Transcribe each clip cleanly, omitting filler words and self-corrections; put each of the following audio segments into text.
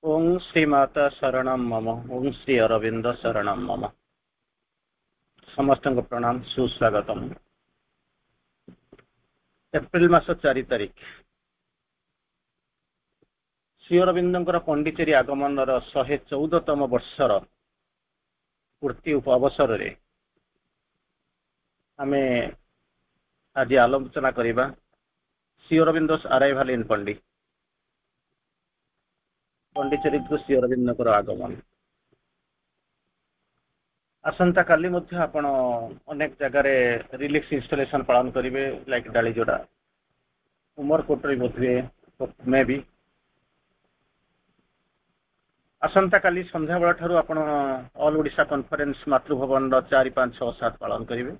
ओं श्रीमाता शरणं मम। ओं श्री अरविंद शरणं मम। समस्त प्रणाम, सुस्वागतम। एप्रिल मास 4 तारिख श्री अरविंदर पंडिचेरी आगमन 114तम वर्षर पूर्ति अवसर रे आमे आज आलोचना करिबा श्री अरविंदोस अराइवल इन पंडिचेरी को श्री अरविंदर आगमन। आसंता काली मध्य आपण अनेक जगह रिलीफ इंस्टॉलेशन पालन करेंगे, लाइक डालीजोड़ा उमरकोट में भी आसंता काली संध्या बेला ठारू आपण ऑल ओडिशा कॉन्फ्रेंस मातृभवन 4, 5, 6, 7 पालन करेंगे।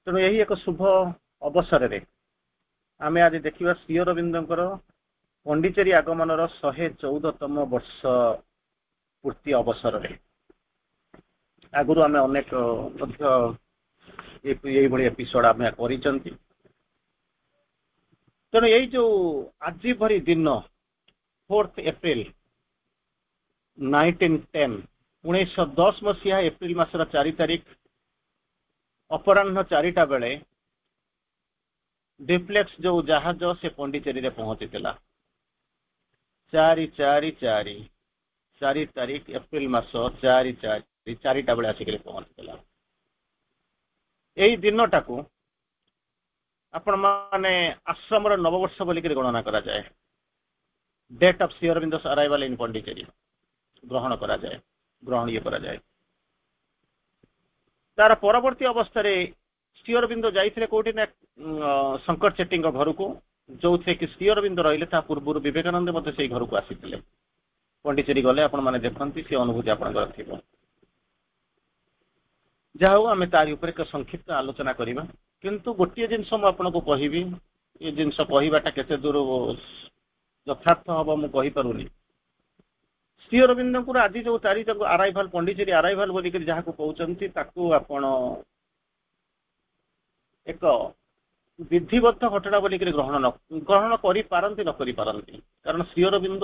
तेणु यही एक शुभ अवसर रे आमे आज देखिबा श्री अरविंदर पंडिचेरी आगमन 114तम वर्ष पूर्ति अवसर रे। आगुरु आमे अनेक ये भली एपिसोड आमे करिसंती। तेणु यही जो आज भरी दिन 4 एप्रिल 1910 मसीहा एप्रिल मासर 4 तारिख अपराह्न 4टा बेले डिप्लेक्स जो जहाज से पंडिचेरी रे पहुंची 4 तारिख एप्रिल मास 4टा बेले आसिक पहुंची। यही दिन टाकू आपण माने आश्रम नववर्ष बोलिक गणना करा जाए। Date of Shri Aurobindo's arrival in Pondicherry ग्रहण करा जाए, ग्रहण ये करा जाए। तार परवर्ती अवस्था श्री अरविंद जाइथिले कोठी ना शंकर चेट्टी घर को, जो थे कि श्री अरविंद रहिले ता पूर्व विवेकानंद मते से घर को आसीथिले। पंडिचेरी गले आपण माने देखंती से अनुभूति आपनकर थिबो। जाहो आमे तारी ऊपर एक संक्षिप्त आलोचना करिबा, किंतु गोटिए जिंस म आपनको कहिबी, ये जिंस कहिबाटा केते दूर यथार्थ हबो मु कहि परुनी। श्री अरविंद को आज जो तारीख अराइवल पंडिचेरी अराइवल बोलिक जहाँ को कहते ताकू आपण एक विधिबद्ध घटना बोलिक ग्रहण करि पारंती न करि पारंती। कारण श्री अरविंद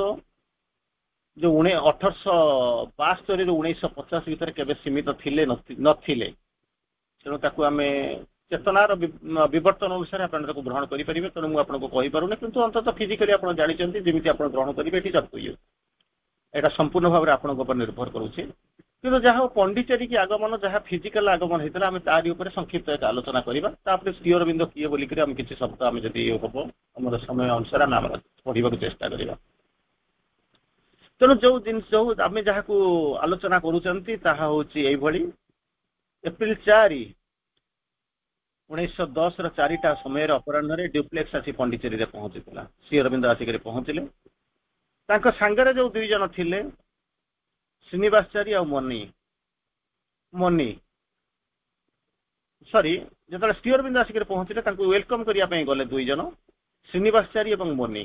जो 1872 ରୁ 1950 भितर केबे सीमित थिले नथिले। तेणु ताकू आमे चेतनार विवर्तन अनुसार आपण ताकू ग्रहण करि परिबे। तेणु मु आपनको कहि पारुने, किंतु अंततः फिजिकली आपण जानि चंती जेमिति आपण ग्रहण करिबे एठी जत होइयो। एटा संपूर्ण भाव में आपन ऊपर निर्भर करुचे। किंतु जहाँ पंडिचेरी की आगमन जहाँ फिजिकल आगमन होता आम तारी ऊपर संक्षिप्त एक आलोचना करवा। तापर श्री अरविंद किए बोलिक आम किसी शब्द आम जदि हम आम समय अनुसार आम पढ़ा चेष्टा करवा। तेणु जो जिन जो आम जहाँ को आलोचना करुँच एप्रिल 4, 1910 4टा समय अपराह्न ड्यूप्लेक्स आसी पंडिचेरी रे पहुंची। श्री अरविंद आसिक पहुंचले। तांको सांगरे जो 2 जन थिले श्रीनिवासचारी और मनी सॉरी जो श्री अरविंद आसिक पहुंचले तांको वेलकम करिया पई गले 2 जन श्रीनिवासचारी और मनी।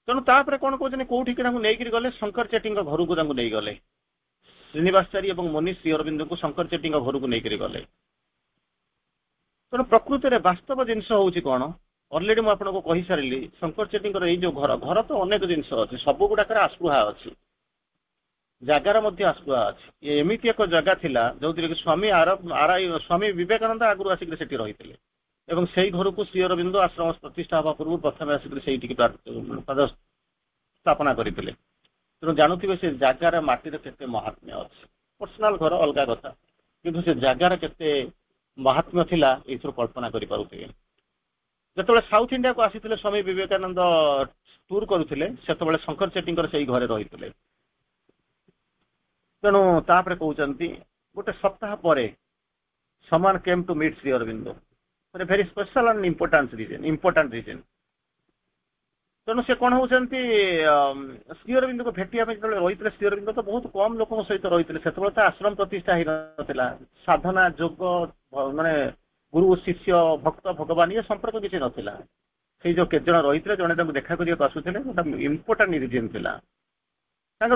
तेणु तापर कौन कहते कौटी नहीं गले शंकर चेट्टी घर को नहीं गले। श्रीनिवासचारी और मनी श्री अरविंद को शंकर चेट्टी घर को नहीं गले। तेणु प्रकृति में वास्तव जिनस हूँ कौन अलरेडी मुझे आपको कही सारे शंकर चेट्टी ये जो घर घर तो अनेक जिनस अच्छे सब गुड़ाक आस्पृहा अच्छी जगार आस्पृहा अच्छी। ये एमती एक जगह थिला जो कि स्वामी विवेकानंद आगुरी आसिक रही से घर को श्री अरविंद आश्रम प्रतिष्ठा हवा पूर्व प्रथम आसिक पद स्थापना करते। तेणु जानूे से जगार माटी के महात्म्य अच्छे। पर्सनाल घर अलग कथा, किंतु से जगार के महात्म्य थिला ये कल्पना करें। जो साउथ इंडिया को आसी स्वामी विवेकानंद टूर करुले से शंकर चेट्टी से घरे रही। तेणु तापर कहते गोटे सप्ताह पर समान came to meet Sri Aurobindo very special and important reason. तेणु से कौन होती श्री अरविंद को भेटिया जो रही श्री अरविंद तो बहुत कम लोक सहित रही से आश्रम प्रतिष्ठा हो ना साधना जोग माने गुरु शिष्य भक्त भगवान ये संपर्क किसी नाला। से जो केत जन रही जड़े देखा करने आसूले गोटे इम्पोर्टाट रिजन था।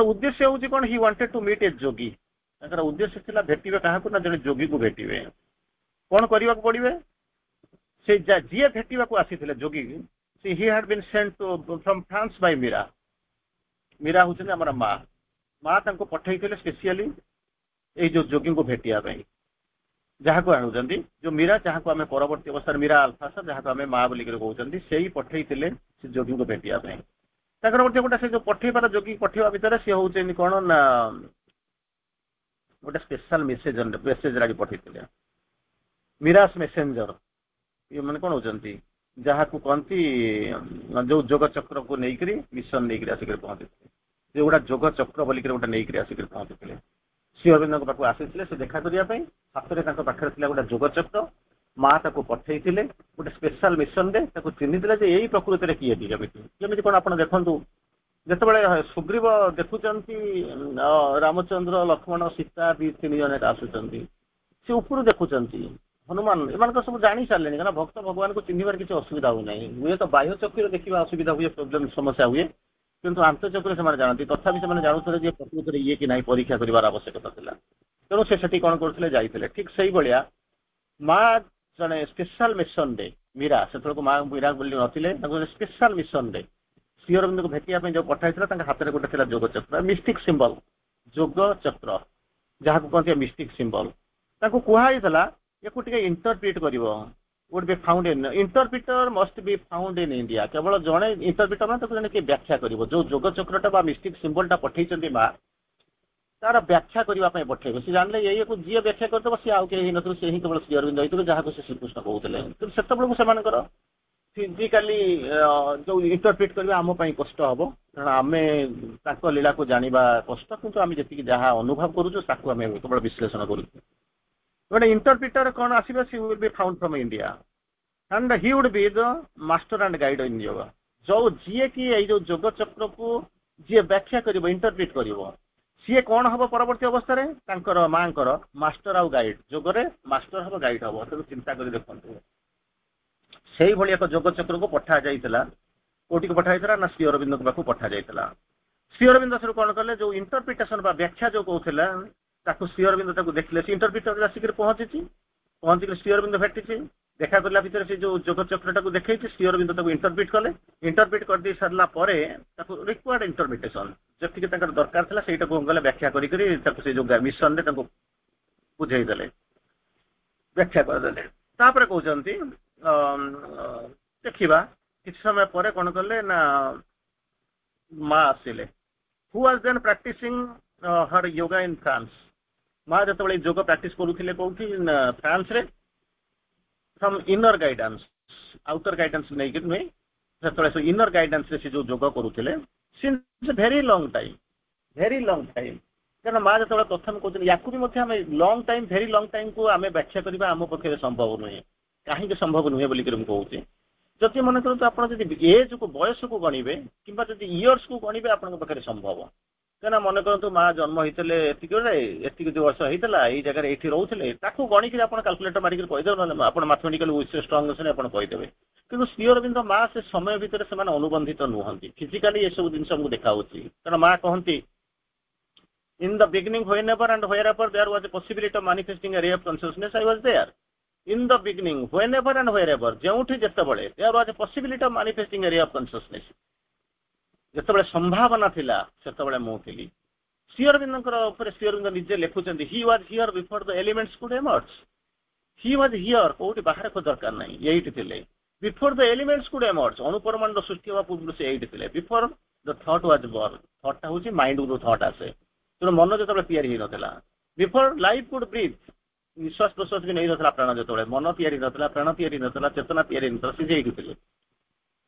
उद्देश्य हूँ कौन ही वांटेड टू मीट ए जोगी। उद्देश्य था भेटे क्या ना जड़े जोगी को भेटे कौन करने पड़े से जी भेटा आसी जोगी he had been sent to from France by Mira. Mira होचन हमर माँ तांको पठाइथिले स्पेशली ए जो जोगी को भेटिया ପାଇଁ जहाँ को आनुचंदी जो मीरा जहाँ को आमे परवर्ती अवस्था मीरा अल्फासा जहाँ को आमे माँ बोलिक कहउचंदी सेही पठाइथिले से जोगी को भेटिया ପାଇଁ ताकर मध्ये गोटा से जो पठेइबार जोगी पठेइबा भितर से होउचेनी कोन ना गोटे स्पेशल मेसेज राडी पठेइथिले मीरास मेसेंजर ये माने कोन होचंती जहाँ को कहती जो जोग चक्र को लेकर मिशन लेकर आसिक पहुंचे जो गोटा जोग चक्र बोलिक गोटे लेकर आसिक पहुंचे श्री अरविंद पाक आसी से देखा करने हाथ में पाखे गोटे जोग चक्र माँ ताको पठे गोटे स्पेशल मिशन रे चिन्ही यही प्रकृति में किए जमी कौन आप देखु जिते सुग्रीव देखुं रामचंद्र लक्ष्मण सीता दी तीन जन आसुँच सी ऊपर देखुं हनुमान एम सब जानी सारे क्या भक्त भगवान को चिन्हबार किसी असुविधा हुए ना हुए तो बाह्य चक्र देखा असुविधा हुए प्रोब्लेम समस्या हुए किंतु आंतचक्र से जानती तथापि से जानते जे प्रकृत में ये कि ना परीक्षा कर आवश्यकता था तेणु से कौन करते जाते ठीक से भाया माँ जड़े स्पेशल मिशन रे मीरा से माँ मीरा बोली नथिले स्पेशल मिशन रे श्री अरविंद को भेटिया जो पठाई हाथ में गोटे जोग चक्र मिस्टिक सिंबल जोग चक्र जहाँ को कहते मिस्टिक सिंबल कहला ये इंटरप्रिट कर would be found in interpreter must be found in India केवल जड़े इंटरप्रिटर ना जने कि व्याख्या करिवो जो जोग चक्रटा बा मिस्टिक सिंबलटा पठै चंदी मां तार व्याख्या करबा पय पठैबो से जानले ये को जे व्याख्या करतो से आउ के ही नथु से ही केवल श्री अरविंद होइतो जहा को से श्री कृष्ण कहउतले तो सेत बेलू से मानकर फिजिकली जो इंटरप्रिट करबा हम पय कष्ट हबो कारण आमे ताको लीला को जानिबा कष्ट किंतु आमे जति जहा अनुभव करू ताको आमे केवल विश्लेषण करू when interpreter कौन आसीबा she will be found from India and he would be the master and guide in yoga जो जी की ए जो जोग चक्र को जी व्याख्या करिवो इंटरप्रिट करिवो सी कौन हम परवर्ती अवस्था रे तांकर मांकर मास्टर आउ गाइड जोगरे मास्टर हम गाइड हम तो चिंता कर देखंतु सेही भली एक जोग चक्र को पठा जाइतला कोटी को पठाइतला ना श्री अरविंद को पठा जाइतला श्री अरविंद से कौन कले जो इंटरप्रिटेशन बा व्याख्या जो कहउथला ताकू श्री अरविंद देखिले से इंटरप्रिटर आसिक पहुंची श्री अरविंद भेटी देखा करला भीतर से जो जोग चक्रटा को देखै श्री अरविंद इंटरप्रिट कले इंटरप्रिट कर दी सरला परे रिक्वायर्ड इंटरप्रिटेशन जति दरकार था से गले व्याख्या से जो मिशन रे बुझे देले व्याख्या करदे तापर कहउचंती देखिबा किछ समय परे कोन करले ना मां आसिले who was then practising her yoga in France माँ जो योग प्रैक्टिस करुले कौटी फ्रांस रे from inner guidance outer guidance नहीं नुहे से इनर गाइडेंस रे से जो योग करुले सिंस वेरी लॉन्ग टाइम क्या माँ जो प्रथम कहते या long time very long time को आम व्याख्या करवा आम पक्षे संभव नुहे कहीं संभव नुहे बोलिक कहूँ जदि मन करते आप एज को बयस को गणवे कि इयर्स को गणवे आप संभव क्या मन करूँ माँ जन्म होते एतिक जो वर्ष होता है जगह ये रोते गणिक आप काल्कुलेटर मारिक कहीदे ना आप मैथमेटिकल स्ट्रंग अच्छे आप कहीदेवे कि श्री अरविंद माँ से समय भितर से अनुबंधित नुहति फिजिकाली ये सब जिन देखा कारण माँ कहती in the beginning whenever and wherever there was a possibility of manifesting a ray of consciousness I was there in the beginning whenever and wherever जेउठी जेतेबेले there was a possibility of manifesting a ray of consciousness जिते संभावना थिला सेतबेले मु थिली श्री अरविंद श्री अरविंद निजे लिखुचंद he was here before the elements could emerge he was here कोठी बाहर को दरकार नहीं यही थिले before the elements could emerge अणुपरमाणु सृष्टि होगा पूर्व से यही थिले before the thought was born thought होची माइंड को थॉट आसे तो मन जो तैयारी हो नथिला बिफोर लाइफ कुड ब्रीथ निश्वास प्रश्वास भी नहीं नथिला प्राण जो मन तैयारी नथिला प्राण तैयारी नथिला चेतना तैयारी नथिला से यही थिले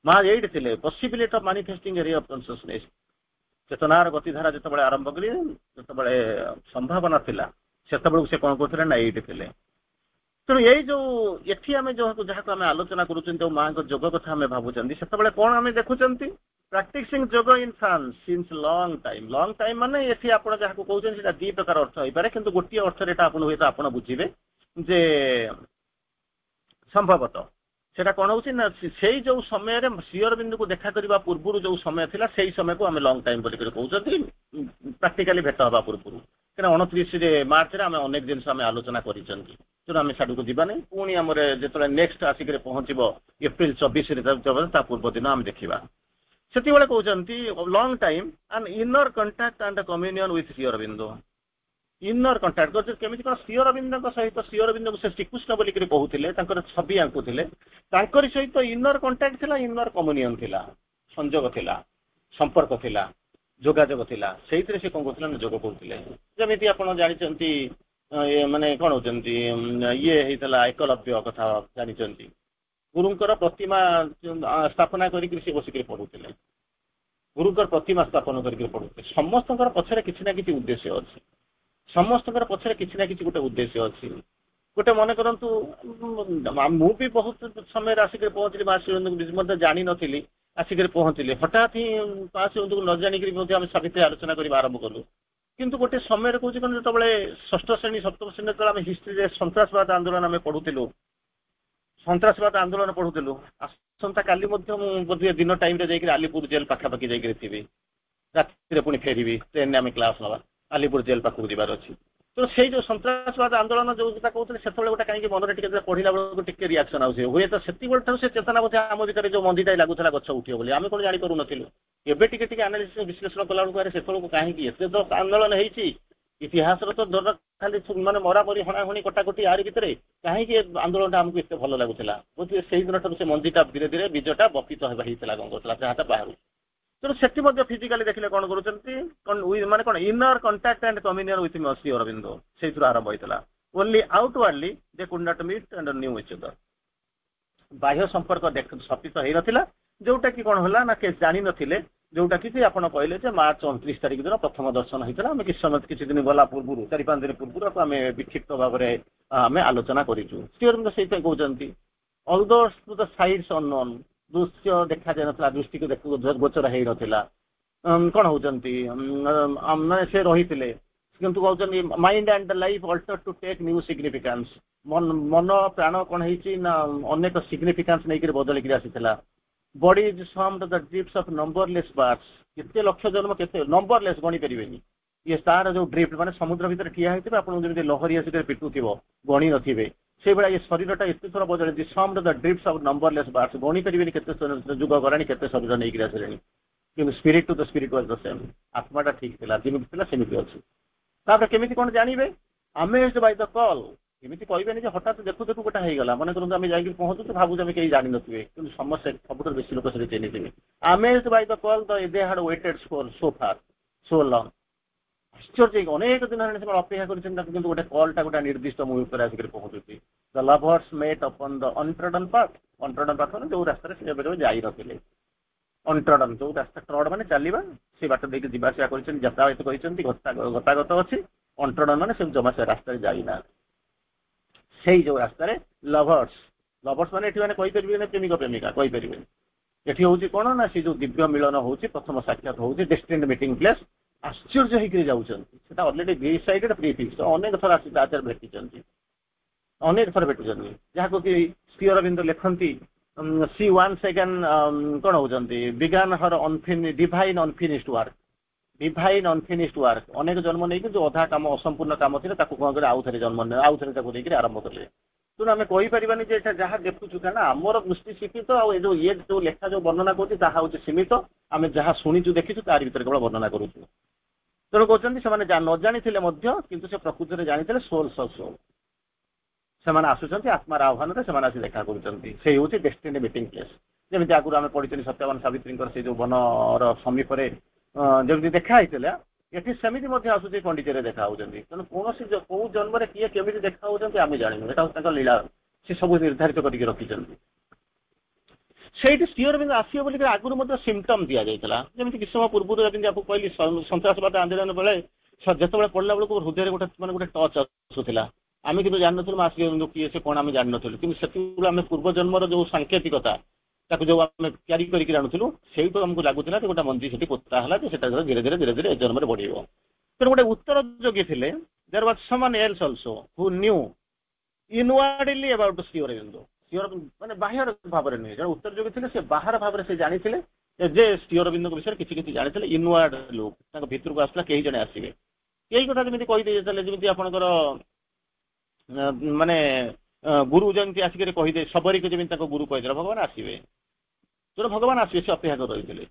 माँ यही थे possibility of manifesting a ray of consciousness चेतनार Gatidhara जो आरंभ करी जो संभावना थिला से से कौन करते ना ये थे तेणु यही जो ये आम जो जहाँ को आम आलोचना करूँ माँ जोग कथा आम भावुं से कौन आम देखुं प्रैक्टिसिंग जोग in France since long time माने ये आप जहाँ कहते दी प्रकार अर्थ हो पारे किंतु गोटे अर्थ हे आप बुझे जे संभवतः सेटा कौन हो से जो समय श्री अरविंद को देखा करने पूर्व जो समय था से समय को आम लंग टाइम बोलिक कहते प्राक्टिकाली भेट हवा पूर्व क्या 29 मार्च में आम अनेक जिन आलोचना कर ତେଣୁ ଆମେ ସାଡ଼କୁ ଯିବା ନାହିଁ। ପୁଣି ଆମର ଯେତେବେଳେ ନେକ୍ସଟ ଆସିକରି ପହଞ୍ଚିବ ଏପ୍ରିଲ 24ରେ ତା ପୂର୍ବ ଦିନ ଆମେ ଦେଖିବା। ସେତେବେଳେ କହୁଛନ୍ତି long time and inner contact and communion with Shri Aurobindo. Inner contact କରୁଛନ୍ତି କେମିତି କଣ? ଶ୍ରୀ ଅରବିନ୍ଦଙ୍କ ସହିତ ଶ୍ରୀ ଅରବିନ୍ଦଙ୍କୁ ସେ ଶ୍ରୀକୃଷ୍ଣ ବୋଲିକରି କହୁଥିଲେ, ତାଙ୍କର ଛବି ଆଙ୍କୁଥିଲେ, ତାଙ୍କରି ସହିତ ଇନର କଣ୍ଟାକ୍ଟ ଥିଲା, ଇନର କମ୍ୟୁନିୟନ ଥିଲା, ସଂଯୋଗ ଥିଲା, ସମ୍ପର୍କ ଥିଲା, ଯୋଗାଯୋଗ ଥିଲା। ସେଇଥିରେ ସେ କଣ କରୁଥିଲେ ନା ଯୋଗ କରୁଥିଲେ। ଯେମିତି ଆପଣ ଜାଣିଛନ୍ତି ମାନେ କଣ ହଉଛନ୍ତି ଇଏ ହେଇଥିଲା ଏକଲବ୍ୟ କଥା ଜାଣିଛନ୍ତି, ଗୁରୁଙ୍କର ପ୍ରତିମା ସ୍ଥାପନା କରିକି ସେ ବସିକରି ପଢୁଥିଲେ, ଗୁରୁଙ୍କର ପ୍ରତିମା ସ୍ଥାପନ କରିକି ପଢୁଥିଲେ। ସମସ୍ତଙ୍କର ପଛରେ କିଛି ନା କିଛି ଉଦ୍ଦେଶ୍ୟ ଅଛି, ସମସ୍ତଙ୍କର ପଛରେ କିଛି ନା କିଛି ଗୋଟେ ଉଦ୍ଦେଶ୍ୟ ଅଛି। ଗୋଟେ ମନେ କରନ୍ତୁ ମୁଁ ବି ବହୁତ ସମୟରେ ଆସିକରି ପହଞ୍ଚିଲି, ମା ଶିବଙ୍କୁ ମଧ୍ୟ ଜାଣିନଥିଲି, ଆସିକରି ପହଞ୍ଚିଲି, ହଠାତ୍ ହିଁ ମା ଶିବଙ୍କୁ ନ ଜାଣିକରି ମଧ୍ୟ ଆମେ ସାବିତ୍ରୀ ଆଲୋଚନା କରିବା ଆରମ୍ଭ କଲୁ। କିନ୍ତୁ ଗୋଟେ ସମୟରେ କହୁଛି କଣ, ଯେତେବେଳେ ଷଷ୍ଠ ଶ୍ରେଣୀ ସପ୍ତମ ଶ୍ରେଣୀ ଯେତେବେଳେ ଆମେ ହିଷ୍ଟ୍ରିରେ ସନ୍ତ୍ରାସବାଦ ଆନ୍ଦୋଳନ ଆମେ ପଢୁଥିଲୁ, ସନ୍ତ୍ରାସବାଦ ଆନ୍ଦୋଳନ ପଢୁଥିଲୁ, ଆସନ୍ତା କାଲି ମଧ୍ୟ ମୁଁ ବୋଧେ ଦିନ ଟାଇମରେ ଯାଇକି ଆଲିପୁର ଜେଲ ପାଖାପାଖି ଯାଇକରି ଥିବି, ରାତିରେ ପୁଣି ଫେରିବି, ଟ୍ରେନରେ ଆମେ କ୍ଲାସ ନେବା, ଆଲିପୁର ଜେଲ ପାଖକୁ ଯିବାର ଅଛି। ତ ସେଇ ଯୋଉ ସନ୍ତ୍ରାସବାଦ ଆନ୍ଦୋଳନ ଯୋଉ କଥା କହୁଥିଲେ, ସେତେବେଳେ ଗୋଟେ କାହିଁକି ମନରେ ଟିକେ ପଢିଲା ବେଳକୁ ଟିକେ ରିଆକ୍ସନ ଆଉଛି। ହୁଏତ ସେତିକି ଠାରୁ ସେ ଚେତନା ବୋଧେ ଆମ ଭିତରେ ଯୋଉ ମନ୍ଦିଟା ଲାଗୁଥିଲା ଗଛ ଉଠିବ ବୋଲି ଆମେ କଣ ଜାଣିପାରୁନଥିଲୁ। ଏବେ ଟିକେ ଟିକେ ଆନାଲିସିସ ବିଶ୍ଳେଷଣ କଲା ବେଳକୁ ସେତେବେଳକୁ କାହିଁକି ଏତେ ତ ଆନ୍ଦୋଳନ ହେଇଛି, ଇତିହାସର ତ ଦର ଖାଲି ମାନେ ମରାମରି ହଣାହଣି କଟାକଟି ଆରି ଭିତରେ କାହିଁକି ଆନ୍ଦୋଳନଟା ଆମକୁ ଏତେ ଭଲ ଲାଗୁଥିଲା। ବୋଧେ ସେଇ ଦିନଠାରୁ ସେ ମନ୍ଦିରଟା ଧୀରେ ଧୀରେ ବୀଜଟା ବପିତ ହେଇଥିଲା, କଣ କରୁଥିଲା ଯାହାଟା ବାହାରୁ। ତେଣୁ ସେଠି ମଧ୍ୟ ଫିଜିକାଲି ଦେଖିଲେ କଣ କରୁଛନ୍ତି, ମାନେ କଣ inner contact and communion with Shri Aurobindo, ସେଇଥିରୁ ଆରମ୍ଭ ହେଇଥିଲା। Only outwardly they could not meet and knew each other. ବାହ୍ୟ ସମ୍ପର୍କ ସ୍ଥାପିତ ହେଇନଥିଲା, ଯୋଉଟା କି କଣ ହେଲା ନା ଜାଣିନଥିଲେ, ଯୋଉଟା କି ଆପଣ କହିଲେ ଯେ ମାର୍ଚ୍ଚ 29 ତାରିଖ ଦିନ ପ୍ରଥମ ଦର୍ଶନ ହେଇଥିଲା। ଆମେ କିଛି ଦିନ ଗଲା ପୂର୍ବରୁ 4-5 ଦିନ ପୂର୍ବରୁ ଆମେ ବିକ୍ଷିପ୍ତ ଭାବରେ ଆମେ ଆଲୋଚନା କରିଛୁ। ଶ୍ରୀ ଅରବିନ୍ଦ ସେଇଥିପାଇଁ କହୁଛନ୍ତି ଅଲଦୋ ଟୁ ଦ ସାଇଡ୍ସ ଅନନୋନ୍, ଦୃଶ୍ୟ ଦେଖାଯାଇନଥିଲା, ଦୃଷ୍ଟିକୁ ଗୋଚର ହେଇନଥିଲା, କଣ ହଉଛନ୍ତି ମାନେ ସେ ରହିଥିଲେ, କିନ୍ତୁ କହୁଛନ୍ତି mind and life alter to take new significance. ମନ ପ୍ରାଣ କଣ ହେଇଛି ନା ଅନେକ ସିଗ୍ନିଫିକାନ୍ସ ନେଇକରି ବଦଳିକିରି ଆସିଥିଲା। Body is summed the drips of numberless births, କେତେ ଲକ୍ଷ ଜନ୍ମ, କେତେ ନମ୍ବରଲେସ୍ ଗଣି ପାରିବେନି। ଇଏ ତାର ଯୋଉ ଡ୍ରିଫ୍ଟ, ମାନେ ସମୁଦ୍ର ଭିତରେ ଠିଆ ହେଇଥିବେ, ଆପଣଙ୍କୁ ଯେମିତି ଲହରୀ ଆସିକରି ପିଟୁଥିବ, ଗଣି ନଥିବେ, ସେଇଭଳିଆ ଏ ଶରୀରଟା ଏତେ ଥର ବଦଳିଛି। ସମ୍ଡ the drips of numberless birds, ଗଣି ପାରିବେନି କେତେ ଯୁଗ ଗଲାଣି, କେତେ ଶରୀର ନେଇକରି ଆସିଲେଣି। କିନ୍ତୁ spirit to the spirit was the same, ଆତ୍ମାଟା ଠିକ ଥିଲା, ଯେମିତି ଥିଲା ସେମିତି ଅଛି। ତାପରେ କେମିତି କଣ ଜାଣିବେ? ଆମେଜ୍ଡ ବାଇ ଦ କଲ୍, ଏମିତି କହିବେନି ଯେ ହଠାତ୍ ଦେଖୁ ଦେଖୁ ଗୋଟେ ହେଇଗଲା। ମନେ କରନ୍ତୁ ଆମେ ଯାଇକି ପହଞ୍ଚୁଛୁ, ଭାବୁଛୁ ଆମେ କେହି ଜାଣିନଥିବେ, କିନ୍ତୁ ସମସ୍ତେ ସବୁଠାରୁ ବେଶୀ ଲୋକ ସେଠି ଚିହ୍ନିଥିବେ। ଆମେଜ୍ଡ ବାଇ ଦ କଲ୍ ଦେ ହାଡ୍ ୱେଟେଡ୍ ସୋ ଫାର୍ ସୋ ଲଙ୍ଗ। ଆଶ୍ଚର୍ଯ୍ୟ, ଅନେକ ଦିନ ହେଲାଣି ସେମାନେ ଅପେକ୍ଷା କରିଛନ୍ତି, ତାକୁ କିନ୍ତୁ ଗୋଟେ କଲ୍ଟା ଗୋଟେ ନିର୍ଦ୍ଦିଷ୍ଟ ମୁହୂର୍ତ୍ତରେ ଉପରେ ଆସିକରି ପହଞ୍ଚୁଛି। The lovers met upon the untrodden path, untrodden path ମାନେ ଯୋଉ ରାସ୍ତାରେ ସେ ଏବେ କେବେ ଯାଇନଥିଲେ। ଅନଟ୍ରଡନ୍ ଯୋଉ ରାସ୍ତା, ଟ୍ରଡ୍ ମାନେ ଚାଲିବା, ସେ ବାଟ ଦେଇକି ଯିବା ଆସିବା କରିଛନ୍ତି, ଯାତାୟାତ କରିଛନ୍ତି, ଗତାଗତ ଅଛି। ଅନଟ୍ରଡନ୍ ମାନେ ସେ ଜମା ସେ ରାସ୍ତାରେ ଯାଇନାହାନ୍ତି। ସେଇ ଯୋଉ ରାସ୍ତାରେ ଲଭର୍ସ, ଲଭର୍ସ ମାନେ ଏଠି ମାନେ କହିପାରିବେନି ପ୍ରେମିକ ପ୍ରେମିକା, କହିପାରିବେନି। ଏଠି ହଉଛି କଣ ନା ସେ ଯୋଉ ଦିବ୍ୟ ମିଳନ ହଉଛି, ପ୍ରଥମ ସାକ୍ଷାତ ହଉଛି, ଡେଷ୍ଟିନ୍ଡ ମିଟିଂ ପ୍ଲେସ୍। ଆଶ୍ଚର୍ଯ୍ୟ ହେଇକରି ଯାଉଛନ୍ତି, ସେଟା ଅଲରେଡି ଡିସାଇଡେଡ୍, ପ୍ରି ଫିକ୍ସଡ୍। ଅନେକ ଥର ଆସି ଆଚାର୍ଯ୍ୟ ଭେଟିଛନ୍ତି, ଅନେକ ଥର ଭେଟିଛନ୍ତି, ଯାହାକୁ କି ଶ୍ରୀ ଅରବିନ୍ଦ ଲେଖନ୍ତି ସି ୱାନ୍ସ ଏଗେନ୍ କଣ ହଉଛନ୍ତି ବିଗାନ୍ ହର ଡିଭାଇନ୍ ଅନଫିନିଶ୍ଡ ୱାର୍କ। ଡିଭାଇନ୍ ଅନଫିନିଶ୍ଡ ୱାର୍କ, ଅନେକ ଜନ୍ମ ନେଇକି ଯୋଉ ଅଧା କାମ, ଅସମ୍ପୂର୍ଣ୍ଣ କାମ ଥିଲା, ତାକୁ କଣ କରି ଆଉ ଥରେ ଜନ୍ମ ନେଇ ଆଉ ଥରେ ତାକୁ ନେଇକରି ଆରମ୍ଭ କଲେ। ତେଣୁ ଆମେ କହିପାରିବାନି ଯେ ଏଟା ଯାହା ଦେଖୁଛୁ, କାରଣ ଆମର ଦୃଷ୍ଟି ସୀମିତ, ଆଉ ଏ ଯୋଉ ଲେଖା ଯୋଉ ବର୍ଣ୍ଣନା କରୁଛି ତାହା ହଉଛି ସୀମିତ। ଆମେ ଯାହା ଶୁଣିଛୁ ଦେଖିଛୁ ତାରି ଭିତରେ କେବଳ ବର୍ଣ୍ଣନା କରୁଛୁ। ତେଣୁ କହୁଛନ୍ତି ସେମାନେ ନ ଜାଣିଥିଲେ ମଧ୍ୟ, କିନ୍ତୁ ସେ ପ୍ରକୃତିରେ ଜାଣିଥିଲେ ସୋଲ୍ସ ଅଫ୍ ସୋଲ୍। ସେମାନେ ଆସୁଛନ୍ତି ଆତ୍ମାର ଆହ୍ୱାନରେ, ସେମାନେ ଆସି ଦେଖା କରୁଛନ୍ତି। ସେଇ ହଉଛି ଡେଷ୍ଟିନି ମିଟିଂ ପ୍ଲେସ୍। ଯେମିତି ଆଗରୁ ଆମେ ପଢିଛନ୍ତି ସତ୍ୟବାନ ସାବିତ୍ରୀଙ୍କର ସେଇ ଯୋଉ ବନର ସମୀପରେ ଯେମିତି ଦେଖା ହେଇଥିଲା, ଏଠି ସେମିତି ମଧ୍ୟ ଆସୁଛି, ପଣ୍ଡିଚେରୀରେ ଦେଖା ହଉଛନ୍ତି। ତେଣୁ କୌଣସି କୋଉ ଜନ୍ମରେ କିଏ କେମିତି ଦେଖା ହଉଛନ୍ତି ଆମେ ଜାଣିନୁ, ଏଟା ହଉଛି ତାଙ୍କ ଲୀଳା, ସେ ସବୁ ନିର୍ଦ୍ଧାରିତ କରିକି ରଖିଛନ୍ତି। ସେଇଠି ଶ୍ରୀ ଅରବିନ୍ଦ ଆସିବ ବୋଲି ଆଗରୁ ମଧ୍ୟ ସିମ୍ପଟମ୍ ଦିଆଯାଇଥିଲା। ଯେମିତି କିଛି ସମୟ ପୂର୍ବରୁ ଯେମିତି ଆପଣଙ୍କୁ କହିଲି, ସନ୍ତ୍ରାସବାଦ ଆନ୍ଦୋଳନ ବେଳେ ଯେତେବେଳେ ପଢିଲା ବେଳକୁ ହୃଦୟରେ ଗୋଟେ ଟଚ୍ ଆସୁଥିଲା। ଆମେ କିନ୍ତୁ ଜାଣିନଥିଲୁ ମା ଶ୍ରୀ ଅରବିନ୍ଦ କିଏ, ସେ କଣ ଆମେ ଜାଣିନଥିଲୁ। କିନ୍ତୁ ସେତେବେଳେ ଆମେ ପୂର୍ବ ଜନ୍ମର ଯୋଉ ସାଙ୍କେତିକତା, ତାକୁ ଯୋଉ ଆମେ କ୍ୟାରି କରିକି ଆଣୁଥିଲୁ, ସେଇଠୁ ଆମକୁ ଲାଗୁଥିଲା ଯେ ଗୋଟେ ମନ୍ଦିର ସେଠି ପୋତା ହେଲା, ଯେ ସେଟା ଧୀରେ ଧୀରେ ଏ ଜନ୍ମରେ ବଢିବ। ତେଣୁ ଗୋଟେ ଉତ୍ତର ଯୋଗୀ ଥିଲେ, there was someone else also who knew inwardly about Shri Aurobindo. ମାନେ ବାହ୍ୟ ଭାବରେ ନୁହେଁ, ଜଣେ ଉତ୍ତର ଯୋଗୀ ଥିଲେ, ସେ ବାହାର ଭାବରେ ସେ ଜାଣିଥିଲେ ଯେ ଶ୍ରୀ ଅରବିନ୍ଦଙ୍କ ବିଷୟରେ କିଛି କିଛି ଜାଣିଥିଲେ। ଇନୱାର୍ଡ ଲୁକ୍, ତାଙ୍କ ଭିତରକୁ ଆସିଲା, କେହି ଜଣେ ଆସିବେ। ଏଇ କଥା ଯେମିତି କହିଦେଇଥିଲେ, ଯେମିତି ଆପଣଙ୍କର ମାନେ ଗୁରୁ ଯେମିତି ଆସିକରି କହିଦେ ଶବରୀକୁ ଯେମିତି ତାଙ୍କ ଗୁରୁ କହିଦେଲା ଭଗବାନ ଆସିବେ, ତେଣୁ ଭଗବାନ ଆସିବେ ସେ ଅପେକ୍ଷା କରି ରହିଥିଲେ।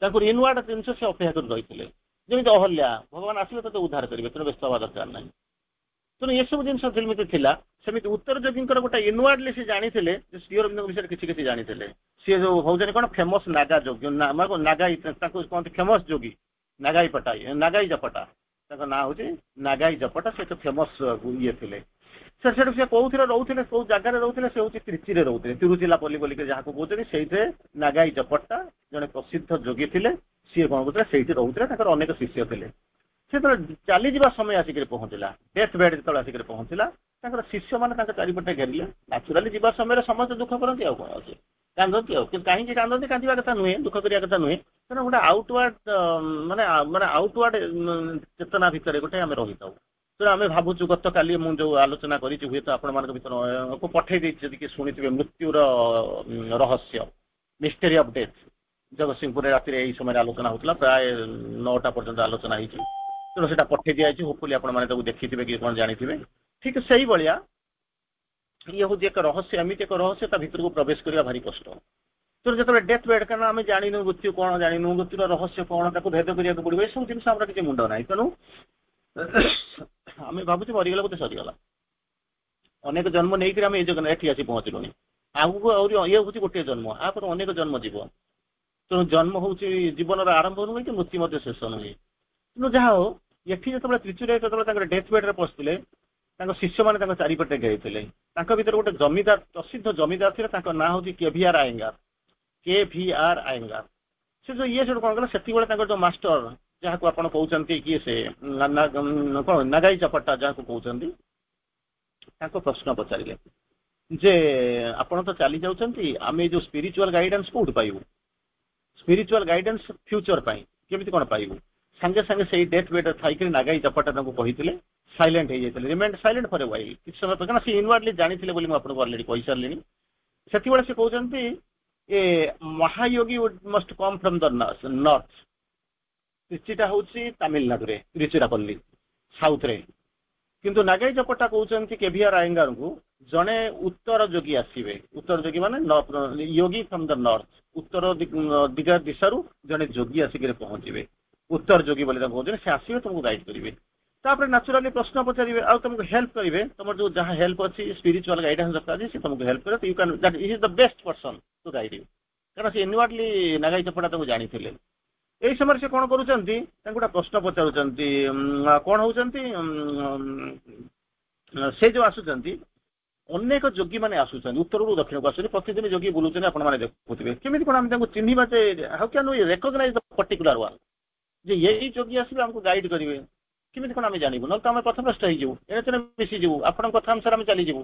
ତାଙ୍କର ଇନୱାର୍ଡ ଜିନିଷ ସେ ଅପେକ୍ଷା କରି ରହିଥିଲେ, ଯେମିତି ଅହଲ୍ୟା ଭଗବାନ ଆସିବେ ତତେ ଉଦ୍ଧାର କରିବେ, ତେଣୁ ବ୍ୟସ୍ତ ହେବା ଦରକାର ନାହିଁ। ତେଣୁ ଏସବୁ ଜିନିଷ ଯେମିତି ଥିଲା ସେମିତି ଉତ୍ତର ଯୋଗୀଙ୍କର ଗୋଟେ ଇନୱାର୍ଡଲି ସେ ଜାଣିଥିଲେ ଯେ ଶ୍ରୀ ଅରବିନ୍ଦଙ୍କ ବିଷୟରେ କିଛି କିଛି ଜାଣିଥିଲେ। ସିଏ ଯୋଉ ହଉଛନ୍ତି କଣ ଫେମସ ନାଗା ଯୋଗୀ, ନାଗାଇ ତାଙ୍କୁ କହନ୍ତି ଫେମସ ଯୋଗୀ ନାଗାଇ ପଟାଇ, ନାଗାଇ ଜପଟା ତାଙ୍କ ନାଁ ହଉଛି ନାଗାଇ ଜପଟା, ସେ ତ ଫେମସ ଇଏ ଥିଲେ। ସେଠୁ ସେ କୋଉଥିରେ ରହୁଥିଲେ, କୋଉ ଜାଗାରେ ରହୁଥିଲେ, ସେ ହଉଛି ତ୍ରିଚିରେ ରହୁଥିଲେ, ତିରୁଚିଲାପଲ୍ଲୀ ବୋଲିକି ଯାହାକୁ କହୁଛନ୍ତି, ସେଇଥିରେ ନାଗାଇ ଜପଟା ଜଣେ ପ୍ରସିଦ୍ଧ ଯୋଗୀ ଥିଲେ। ସିଏ କଣ କରୁଥିଲେ ସେଇଠି ରହୁଥିଲେ, ତାଙ୍କର ଅନେକ ଶିଷ୍ୟ ଥିଲେ। ସେତେବେଳେ ଚାଲିଯିବା ସମୟ ଆସିକରି ପହଞ୍ଚିଲା, ଡେଥ୍ ବେଡ୍ ଯେତେବେଳେ ଆସିକରି ପହଞ୍ଚିଲା, ତାଙ୍କର ଶିଷ୍ୟମାନେ ତାଙ୍କ ଚାରିପଟେ ଘେରିଲେ। ନାଚୁରାଲି ଯିବା ସମୟରେ ସମସ୍ତେ ଦୁଃଖ କରନ୍ତି, ଆଉ କଣ ଅଛି, କାନ୍ଦନ୍ତି ଆଉ, କିନ୍ତୁ କାହିଁକି କାନ୍ଦନ୍ତି, କାନ୍ଦିବା କଥା ନୁହେଁ, ଦୁଃଖ କରିବା କଥା ନୁହେଁ, ତେଣୁ ଗୋଟେ ଆଉଟୱାର୍ଡ ମାନେ ଆଉଟୱାର୍ଡ ଚେତନା ଭିତରେ ଗୋଟେ ଆମେ ରହିଥାଉ। ତେଣୁ ଆମେ ଭାବୁଛୁ, ଗତକାଲି ମୁଁ ଯୋଉ ଆଲୋଚନା କରିଛି, ହୁଏତ ଆପଣମାନଙ୍କ ଭିତରେ ପଠେଇ ଦେଇଛି, ଯଦି କିଏ ଶୁଣିଥିବେ, ମୃତ୍ୟୁର ରହସ୍ୟ, ମିଷ୍ଟେରୀ ଅଫ୍ ଡେଥ୍, ଜଗତସିଂହପୁରରେ ରାତିରେ ଏଇ ସମୟରେ ଆଲୋଚନା ହଉଥିଲା, ପ୍ରାୟ 9ଟା ପର୍ଯ୍ୟନ୍ତ ଆଲୋଚନା ହେଇଛି। ତେଣୁ ସେଟା ପଠେଇ ଦିଆଯାଇଛି, ହୋପଫୁଲି ଆପଣମାନେ ତାକୁ ଦେଖିଥିବେ କି କଣ ଜାଣିଥିବେ। ଠିକ ସେଇଭଳିଆ ଇଏ ହଉଛି ଏକ ରହସ୍ୟ, ଏମିତି ଏକ ରହସ୍ୟ ତା ଭିତରକୁ ପ୍ରବେଶ କରିବା ଭାରି କଷ୍ଟ। ତେଣୁ ଯେତେବେଳେ ଡେଥ୍ ବେଡ୍, କାରଣ ଆମେ ଜାଣିନୁ ମୃତ୍ୟୁ କଣ, ଜାଣିନୁ ମୃତ୍ୟୁର ରହସ୍ୟ କଣ, ତାକୁ ଭେଦ କରିବାକୁ ପଡିବ, ଏସବୁ ଜିନିଷ ଆମର କିଛି ମୁଣ୍ଡ ନାହିଁ। ତେଣୁ ଆମେ ଭାବୁଛୁ ମରିଗଲା ବୋଧେ ସରିଗଲା, ଅନେକ ଜନ୍ମ ନେଇକରି ଆମେ ଏଇ ଜଗନ ଏଠି ଆସି ପହଞ୍ଚିଲୁଣି, ଆଗକୁ ଆହୁରି ଇଏ ହଉଛି ଗୋଟିଏ ଜନ୍ମ, ଆପରେ ଅନେକ ଜନ୍ମ ଯିବ। ତେଣୁ ଜନ୍ମ ହଉଛି ଜୀବନର ଆରମ୍ଭ ନୁହେଁ କି ମୃତ୍ୟୁ ମଧ୍ୟ ଶେଷ ନୁହେଁ। ତେଣୁ ଯାହା ହଉ, ଏଠି ଯେତେବେଳେ ତ୍ରିଚୁରରେ ଯେତେବେଳେ ତାଙ୍କର ଡେଥ୍ ବେଡ୍ରେ ପଶିଥିଲେ, ତାଙ୍କ ଶିଷ୍ୟମାନେ ତାଙ୍କ ଚାରିପଟେ ଘେରିଥିଲେ। ତାଙ୍କ ଭିତରେ ଗୋଟେ ଜମିଦାର, ପ୍ରସିଦ୍ଧ ଜମିଦାର ଥିଲେ, ତାଙ୍କ ନାଁ ହଉଛି କେଭିଆର୍ ଆଏଙ୍ଗାର, କେଭିଆର୍ ଆଏଙ୍ଗାର। ସେ ଯୋଉ ଇଏ ସେଠୁ କଣ କଲେ, ସେତିକିବେଳେ ତାଙ୍କର ଯୋଉ ମାଷ୍ଟର, ଯାହାକୁ ଆପଣ କହୁଛନ୍ତି କିଏ ସେ କଣ ନାଗାଇ ଚପଟା ଯାହାକୁ କହୁଛନ୍ତି, ତାଙ୍କୁ ପ୍ରଶ୍ନ ପଚାରିଲେ ଯେ ଆପଣ ତ ଚାଲି ଯାଉଛନ୍ତି, ଆମେ ଏଇ ଯୋଉ ସ୍ପିରିଚୁଆଲ ଗାଇଡାନ୍ସ କୋଉଠୁ ପାଇବୁ, ସ୍ପିରିଚୁଆଲ ଗାଇଡାନ୍ସ ଫ୍ୟୁଚର ପାଇଁ କେମିତି କଣ ପାଇବୁ? ସାଙ୍ଗେ ସାଙ୍ଗେ ସେଇ ଡେଥ୍ ବେଡ୍ରେ ଥାଇକି ନାଗାଇ ଚପଟା ତାଙ୍କୁ କହିଥିଲେ, ସାଇଲେଣ୍ଟ ହେଇଯାଇଥିଲେ, ରିମେଣ୍ଡ ସାଇଲେଣ୍ଟ ଫର ଏ ହ୍ୱାଇଲ୍, କିଛି ସମୟ ପର୍ଯ୍ୟନ୍ତ। ସେ ଇନୱାର୍ଡଲି ଜାଣିଥିଲେ ବୋଲି ମୁଁ ଆପଣଙ୍କୁ ଅଲରେଡି କହିସାରିଲିଣି। ସେତେବେଳେ ସେ କହୁଛନ୍ତି ଏ ମହାଯୋଗୀ ମଷ୍ଟ କମ୍ ଫ୍ରମ୍ ଦ ନର୍ଥ, ତ୍ରିଚିଟା ହଉଛି ତାମିଲନାଡୁରେ, ତ୍ରିଚିରାପଲ୍ଲୀ ସାଉଥରେ, କିନ୍ତୁ ନାଗାଇ ଚପଟା କହୁଛନ୍ତି କେଭିଆର୍ ଆଏଙ୍ଗାରଙ୍କୁ ଜଣେ ଉତ୍ତର ଯୋଗୀ ଆସିବେ। ଉତ୍ତର ଯୋଗୀ ମାନେ ୟୋଗୀ ଫ୍ରମ୍ ଦ ନର୍ଥ, ଉତ୍ତର ଦିଶାରୁ ଜଣେ ଯୋଗୀ ଆସିକରି ପହଞ୍ଚିବେ, ଉତ୍ତର ଯୋଗୀ ବୋଲି ତାଙ୍କୁ କହୁଛନ୍ତି। ସେ ଆସିବେ, ତୁମକୁ ଗାଇଡ୍ କରିବେ, ତାପରେ ନ୍ୟାଚୁରାଲି ପ୍ରଶ୍ନ ପଚାରିବେ, ଆଉ ତୁମକୁ ହେଲ୍ପ କରିବେ, ତମର ଯୋଉ ଯାହା ହେଲ୍ପ ଅଛି, ସ୍ପିରିଚୁଆଲ ଗାଇଡାନ୍ସ ଦରକାର ଅଛି, ସେ ତୁମକୁ ହେଲ୍ପ କରିବେ। You can, that is the best person to guide you, କାରଣ ସେ ଇନୱାର୍ଡଲି ନାଗାଇ ଚପଟା ତାଙ୍କୁ ଜାଣିଥିଲେ। ଏଇ ସମୟରେ ସେ କଣ କରୁଛନ୍ତି, ତାଙ୍କୁ ଗୋଟେ ପ୍ରଶ୍ନ ପଚାରୁଛନ୍ତି, କଣ ହଉଛନ୍ତି, ସେ ଯୋଉ ଆସୁଛନ୍ତି, ଅନେକ ଯୋଗୀ ମାନେ ଆସୁଛନ୍ତି, ଉତ୍ତରରୁ ଦକ୍ଷିଣକୁ ଆସୁଛନ୍ତି, ପ୍ରତିଦିନ ଯୋଗୀ ବୁଲୁଛନ୍ତି, ଆପଣମାନେ ଦେଖୁଥିବେ। କେମିତି କଣ ଆମେ ତାଙ୍କୁ ଚିହ୍ନିବା, ଯେ how can we recognise the particular one, ଯେ ଏଇ ଯୋଗୀ ଆସିବେ ଆମକୁ ଗାଇଡ୍ କରିବେ, କେମିତି କଣ ଆମେ ଜାଣିବୁ? ନହେଲେ ତ ଆମେ ପଥଭ୍ରଷ୍ଟ ହେଇଯିବୁ, ଏଣେ ମିଶିଯିବୁ, ଆପଣଙ୍କ କଥା ଅନୁସାରେ ଆମେ ଚାଲିଯିବୁ।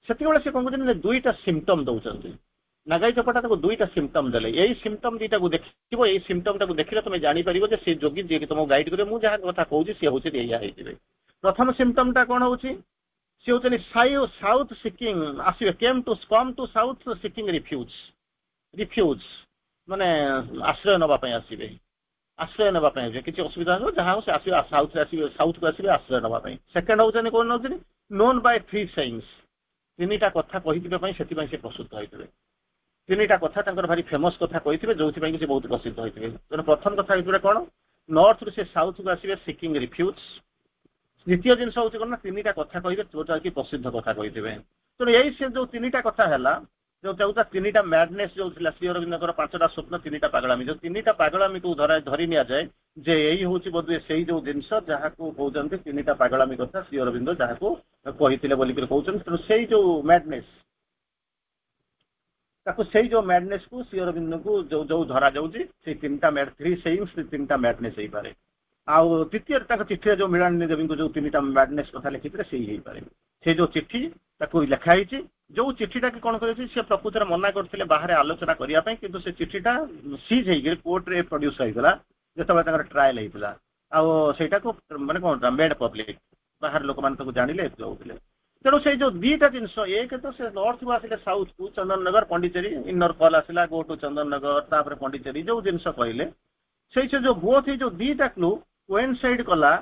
ସେତେବେଳେ ସେ କଣ କରୁଛନ୍ତି, ଦୁଇଟା ସିମ୍ପଟମ୍ ଦଉଛନ୍ତି। ନାଗାଇ ଚପଟା ତାକୁ ଦୁଇଟା ସିମ୍ପଟମ୍ ଦେଲେ, ଏଇ ସିମ୍ପଟମ୍ ଦିଟାକୁ ଦେଖିବ, ଏଇ ସିମ୍ପଟମ୍ ଟାକୁ ଦେଖିଲେ ତମେ ଜାଣିପାରିବ ଯେ ସେ ଯୋଗୀ ଯିଏକି ତମକୁ ଗାଇଡ୍ କରିବେ, ମୁଁ ଯାହା କଥା କହୁଛି ସେ ହଉଛି ଏଇଆ ହେଇଥିବେ। ପ୍ରଥମ ସିମ୍ପଟମ୍ ଟା କଣ ହଉଛି, ସେ ହଉଛନ୍ତି ସାଉଥ ସିକିଂ ଆସିବେ, come to south seeking refuse ମାନେ ଆଶ୍ରୟ ନେବା ପାଇଁ ଆସିବେ, ଆଶ୍ରୟ ନେବା ପାଇଁ ଆସିବେ, କିଛି ଅସୁବିଧା ହେବ ଯାହା ହଉ ସେ ଆସିବେ, ସାଉଥରେ ଆସିବେ, ସାଉଥକୁ ଆସିବେ ଆଶ୍ରୟ ନେବା ପାଇଁ। ସେକେଣ୍ଡ ହଉଛନ୍ତି କଣ ନଉଛନ୍ତି, ନୋନ୍ ବାଇ 3 sayings, ତିନିଟା କଥା କହିଥିବା ପାଇଁ, ସେଥିପାଇଁ ସେ ପ୍ରସିଦ୍ଧ ହେଇଥିବେ। ତିନିଟା କଥା ତାଙ୍କର ଭାରି ଫେମସ କଥା କହିଥିବେ, ଯୋଉଥିପାଇଁ କି ସେ ବହୁତ ପ୍ରସିଦ୍ଧ ହେଇଥିବେ। ତେଣୁ ପ୍ରଥମ କଥା ହେଇଥିବେ କଣ, ନର୍ଥରୁ ସେ ସାଉଥକୁ ଆସିବେ ସିକିଂ ରିଫ୍ୟୁଜ। ଦ୍ୱିତୀୟ ଜିନିଷ ହଉଛି କଣ ନା, ତିନିଟା କଥା କହିବେ ଯୋଉଟା କି ପ୍ରସିଦ୍ଧ କଥା କହିଥିବେ। ତେଣୁ ଏଇ ସେ ଯୋଉ ତିନିଟା କଥା ହେଲା, ଯୋଉଟା ତିନିଟା ମ୍ୟାଡନେସ୍ ଯୋଉ ଥିଲା, ଶ୍ରୀ ଅରବିନ୍ଦଙ୍କର 5ଟା ସ୍ୱପ୍ନ, ତିନିଟା ପାଗଳାମି, ଯୋଉ ତିନିଟା ପାଗଳାମିକୁ ଧରି ନିଆଯାଏ ଯେ ଏଇ ହଉଛି ବୋଧହୁଏ ସେଇ ଯୋଉ ଜିନିଷ ଯାହାକୁ କହୁଛନ୍ତି ତିନିଟା ପାଗଳାମି କଥା, ଶ୍ରୀ ଅରବିନ୍ଦ ଯାହାକୁ କହିଥିଲେ ବୋଲିକରି କହୁଛନ୍ତି। ତେଣୁ ସେଇ ଯୋଉ ମ୍ୟାଡନେସ୍, ତାକୁ ସେଇ ଯୋଉ ମ୍ୟାଡନେସ୍ କୁ ଶ୍ରୀ ଅରବିନ୍ଦଙ୍କୁ ଯୋଉ ଧରା ଯାଉଛି, ସେଇ ତିନିଟା 3 sayings, ତିନିଟା ମ୍ୟାଡନେସ୍ ହେଇପାରେ। ଆଉ ଦ୍ୱିତୀୟରେ ତାଙ୍କ ଚିଠିରେ ଯୋଉ ମୃଣାଳିନୀ ଦେବୀଙ୍କୁ ଯୋଉ ତିନିଟା ମ୍ୟାଡନେସ୍ କଥା ଲେଖିଥିଲେ, ସେଇ ହେଇପାରେ। ସେଇ ଯୋଉ ଚିଠି ତାକୁ ଲେଖା ହେଇଛି, ଯୋଉ ଚିଠିଟା କି କଣ କରିଛି, ସେ ପ୍ରକୃତରେ ମନା କରିଥିଲେ ବାହାରେ ଆଲୋଚନା କରିବା ପାଇଁ, କିନ୍ତୁ ସେ ଚିଠିଟା ସିଜ୍ ହେଇକି କୋର୍ଟରେ ପ୍ରଡ୍ୟୁସ ହେଇଥିଲା ଯେତେବେଳେ ତାଙ୍କର ଟ୍ରାଏଲ ହେଇଥିଲା। ଆଉ ସେଇଟାକୁ ମାନେ କଣ ମେଡ୍ ପବ୍ଲିକ, ବାହାର ଲୋକମାନେ ତାକୁ ଜାଣିଲେ, ଯାଉଥିଲେ। ତେଣୁ ସେଇ ଯୋଉ ଦିଟା ଜିନିଷ, ଏକ ତ ସେ ନର୍ଥକୁ ଆସିଲେ ସାଉଥକୁ, ଚନ୍ଦନନଗର, ପଣ୍ଡିଚେରୀ, ଇନର କଲ୍ ଆସିଲା, ଗୋ ଟୁ ଚନ୍ଦନନଗର, ତାପରେ ପଣ୍ଡିଚେରୀ, ଯୋଉ ଜିନିଷ କହିଲେ, ସେଇ ସେ ଯୋଉ ବୋଥ୍, ଏଇ ଯୋଉ ଦିଟା କ୍ଲୁ କୋଇନସାଇଡ୍ କଲା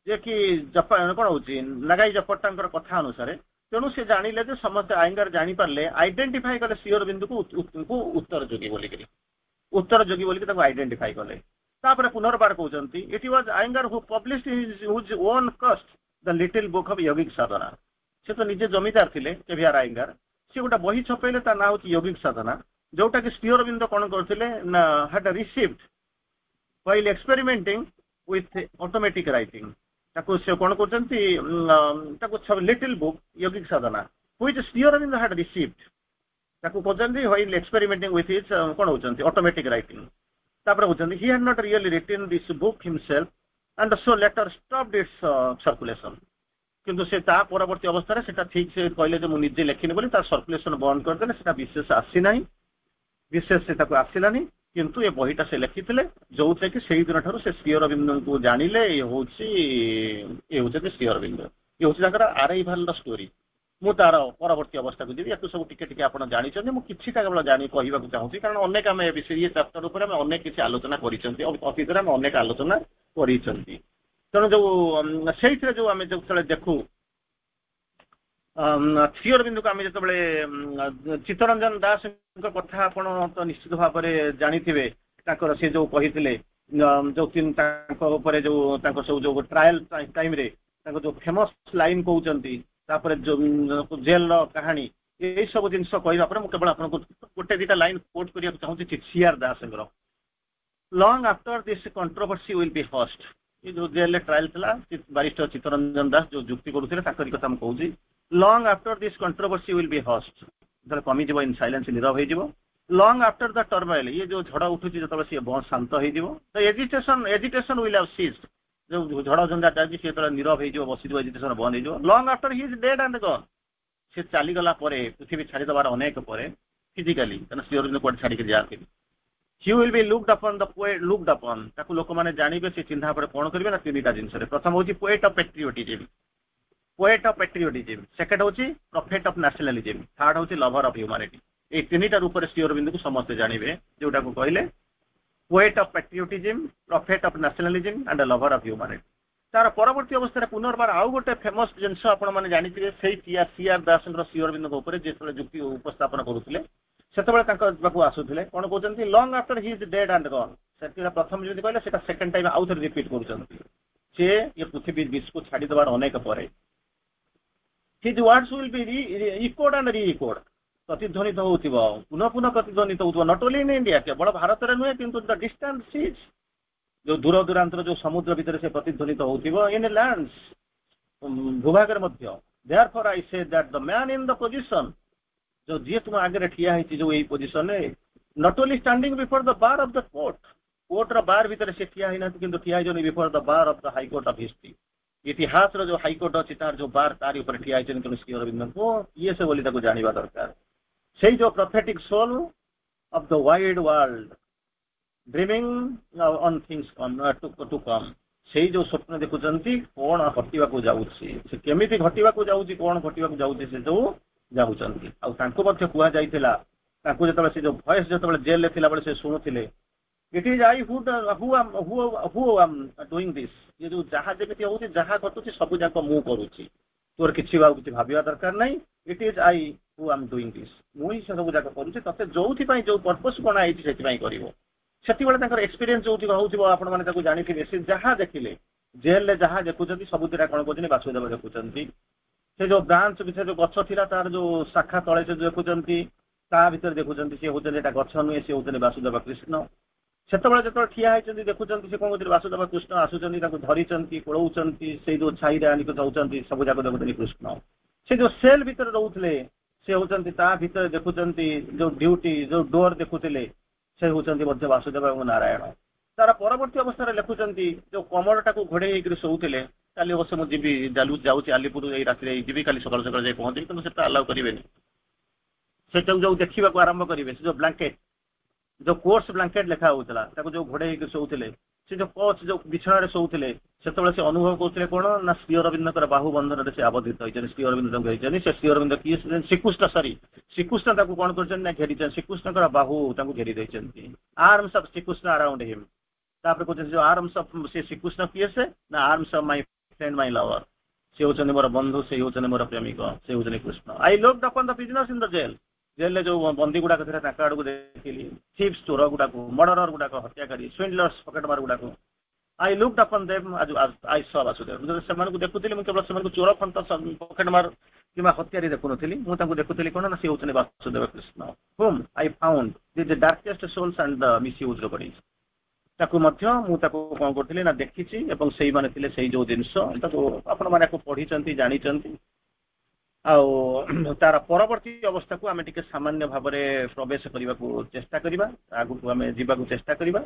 जे कि जपान कौन हूँ नागाई जपट्टांकर कथा अनुसार तेणु से जानिले जे समस्त आइंगार जानी पारले आइडेंटिफाई कले श्री अरविंद को उत्तर जोगी बोलिकरी उत्तर जोगी बोलिक आइडेंटिफाई कले तापर पुनर्बार कहते it was Iyengar who published his own cost the little book of yogic sadhana से तो निजे जमीदार थे केभिआर आइंगार से गोटे बही छपेले ता ना हूँ योगिक साधना जोटा कि श्री अरविंद कौन करते ना had received while experimenting with automatic writing ताको से कौन करते little book yogic sadhana which Sri Aurobindo had received ताको कहते व्हाइल एक्सपेरिमेंटिंग विथ हिज कौन होचंती ऑटोमेटिक राइटिंग तापर होचंती he had not really written this book himself and so later stopped its circulation किंतु से ता परवर्ती अवस्था सेटा ठीक से कहले जे मु निजे लेखिनी बोली तार सर्कुलेशन बंद करदेले सेटा विशेष आसी नाही विशेष से ताको आसिलानी किंतु ये बहीटा से लिखिथिले जोथे कि सेही दिन ठारू से श्री अरविंद को जानिले ये होची श्री अरविंद ये होची ताकर आराइवल द स्टोरी मु तार परवर्ती अवस्था को जीवी याकु सब टिके टिके आपण जानिछन मु किछिटा केवल जानि कहिबा को चाहूची कारण अनेक आमे विषय ये चैप्टर ऊपर आमे अनेक किछि आलोचना करिसंती अतीत रे आमे अनेक आलोचना करिसंती तेणु जो से जो आम जो देखू श्री अरविंद को आम जो चित्तरंजन दास कथा आप तो निश्चित भाव में जानी से जो कही जो जो सब जो ट्रायल टाइम रे जो फेमस लाइन कहते जो जेल कहानी ये सब जिन कहवापर केवल आपको गोटे दुटा लाइन कोट करने चाहूँगी CR Das long after this controversy will be hushed ये जो जेल ट्रायल था बारिस्टर चित्तरंजन दास जो जुक्ति करुले कथा मुझे long after this controversy will be hushed जो कमिज इन साइलेंस नीरव हो लॉन्ग आफ्टर द टर्माइल ये जो झड़ उठू जो सी बहुत शांत हो एजिटेशन विल हैव सीज्ड जो झड़ झंझा चाहिए सी जो नीरव हो बस एजिटेशन बंद हो long after he is dead and gone से चलीगला पृथ्वी छाड़ीदबार अनेक फिजिकाली श्री अरविंद कौट छाड़ी जाती he will be looked upon the poet looked upon ताकू लोक माने जानिबे से चिन्हा पर कोन करबे ना तीनटा जिंस रे प्रथम होची पोएट ऑफ पेट्रियोटिज्म सेकंड होची प्रोफेट ऑफ नेशनलिज्म थर्ड होची लवर ऑफ ह्यूमैनिटी ए तीनटा रूप रे श्री अरविंद को समस्त जानिबे जोटा को कहले poet of patriotism prophet of nationalism and lover of humanity तार परवर्ती अवस्था रे पुनर्बार आउ गोटे फेमस जिंस आपण माने जानिथिबे सेही सीआर दास श्री अरविंद को ऊपर जे जुक्ति उपस्थापन करूथिले सेतबेले आसुले कौन कहते long after he is dead and gone से प्रथम जमी कहले से सेकेंड टाइम आउ थे रिपीट कर ये पृथ्वी विश्व को छाड़ीदबार अनेक पर his words will be echoed and re echoed प्रतिध्वनित हो पुनः पुनः प्रतिध्वनित हो नॉट ओनली इन इंडिया केवल भारत में नुहे किंतु द डिस्टेंट सीज जो दूर दूरांतर जो समुद्र भितर से प्रतिध्वनित हो इन लैंड्स भूभाग therefore I say that the man in the position जो जी तुम आगे ठिया है जो यही position not only standing before the bar of the court रो बार भीतर से ठिया है किंतु ठिया है before the bar of the high court of history इतिहास रो जो हाई कोर्ट अच्छी तार जो बार तारी ऊपर ठिया है श्री अरविंद को ये से बोली ताको जानिबा दरकार से जो prophetic soul of the wide world dreaming on things to come से जो स्वप्न देखुचंती कौन घटिबा को जाउछि से केमिति घटिबा को जाउछि कौन घटिबा को जाउछि से जो जाऊँगी कह जाता से जो भॉइस जो जेल से शुणुले it is I doing this ये जो जहाँ जमी हो जहाँ घटुची सब जाक मु करुच्ची तोर किसी भाविया दरकार नहीं it is I who am doing this मुझे सब जाक करुच्ची ते जो जो पर्पस बना से एक्सपीरियंस जो हो जानी से जहाँ देखिले जेल जहाँ देखुं सबुरा कौन कहते वासुदेव देखुं से जो ब्रांच भीतर जो गछ थिला तार जो शाखा तले से देखुंती ता भीतर देखुंती सी होते गछ नुहे सी होते वासुदेव कृष्ण सेतबेले जो ठिया होती देखुंती से कौन कहते वासुदेव कृष्ण आसुच्च धरी कोड़ौंती से जो छाई आनिक जाऊँच सब जाक देखुं कृष्ण से जो सेल भीतर रोते से होती भीतर देखुंती जो ड्यूटी जो डोर देखुले से होती वासुदेव और नारायण तार परवर्ती अवस्था लिखुंट जो कमलटा को घोड़े शोले काली अवश्य मुझे जाऊँगी आलिपुर राति जी काली सकाल सकाल जाए पहुँची कि अलाउ करेंगे से जो देखा आरंभ करेंगे से जो ब्लांकेट जो कोर्स ब्लांकेट लिखा होता जो घोड़े शोले से जो कच जो बिछाण शोले से अनुभव करते कौन ना श्री अरविंद बाहुबंधन से आबद्धित होती श्री अरविंद से श्री अरविंद किए श्रीकृष्ण सरी श्रीकृष्ण कौन कर घेरी श्रीकृष्ण बाहु घेरी देती arms of Srikrishna around him कहते जो आर्म्स ऑफ से श्रीकृष्ण किए से ना arms of my friend my lover से होचने मोर बंधु से होचने मोर प्रेमिक से होचने Krishna I looked upon the prisoners in the jail jail रे जो बंदी गुडा थे ताका आडू देखिली थीप्स चोर गुडा को मर्डरर गुडा को हत्याकारी स्विंडलर्स पॉकेट मार गुडा को आई लुक्ड अपॉन देम आज आई सॉ वासुदेव से मानको देखुथिली म केवल से मानको चोर फंत पॉकेट मार किमा हत्यारी देखुनथिली मु ताको देखुथिली कोन ना से होचने Vasudev Krishna whom I found the darkest souls and the misused bodies ताकू मध्य मु ताको कोन करथिली ना देखिछि एवं सेही माने थिले सेही जो जिंस ताको आपण माने को पढिचंती जानिचंती तार परवर्ती अवस्था को आम टे सामान्य भाव में प्रवेश करने को चेष्टा करवा आगु को आम जावाक चेष्टा करवा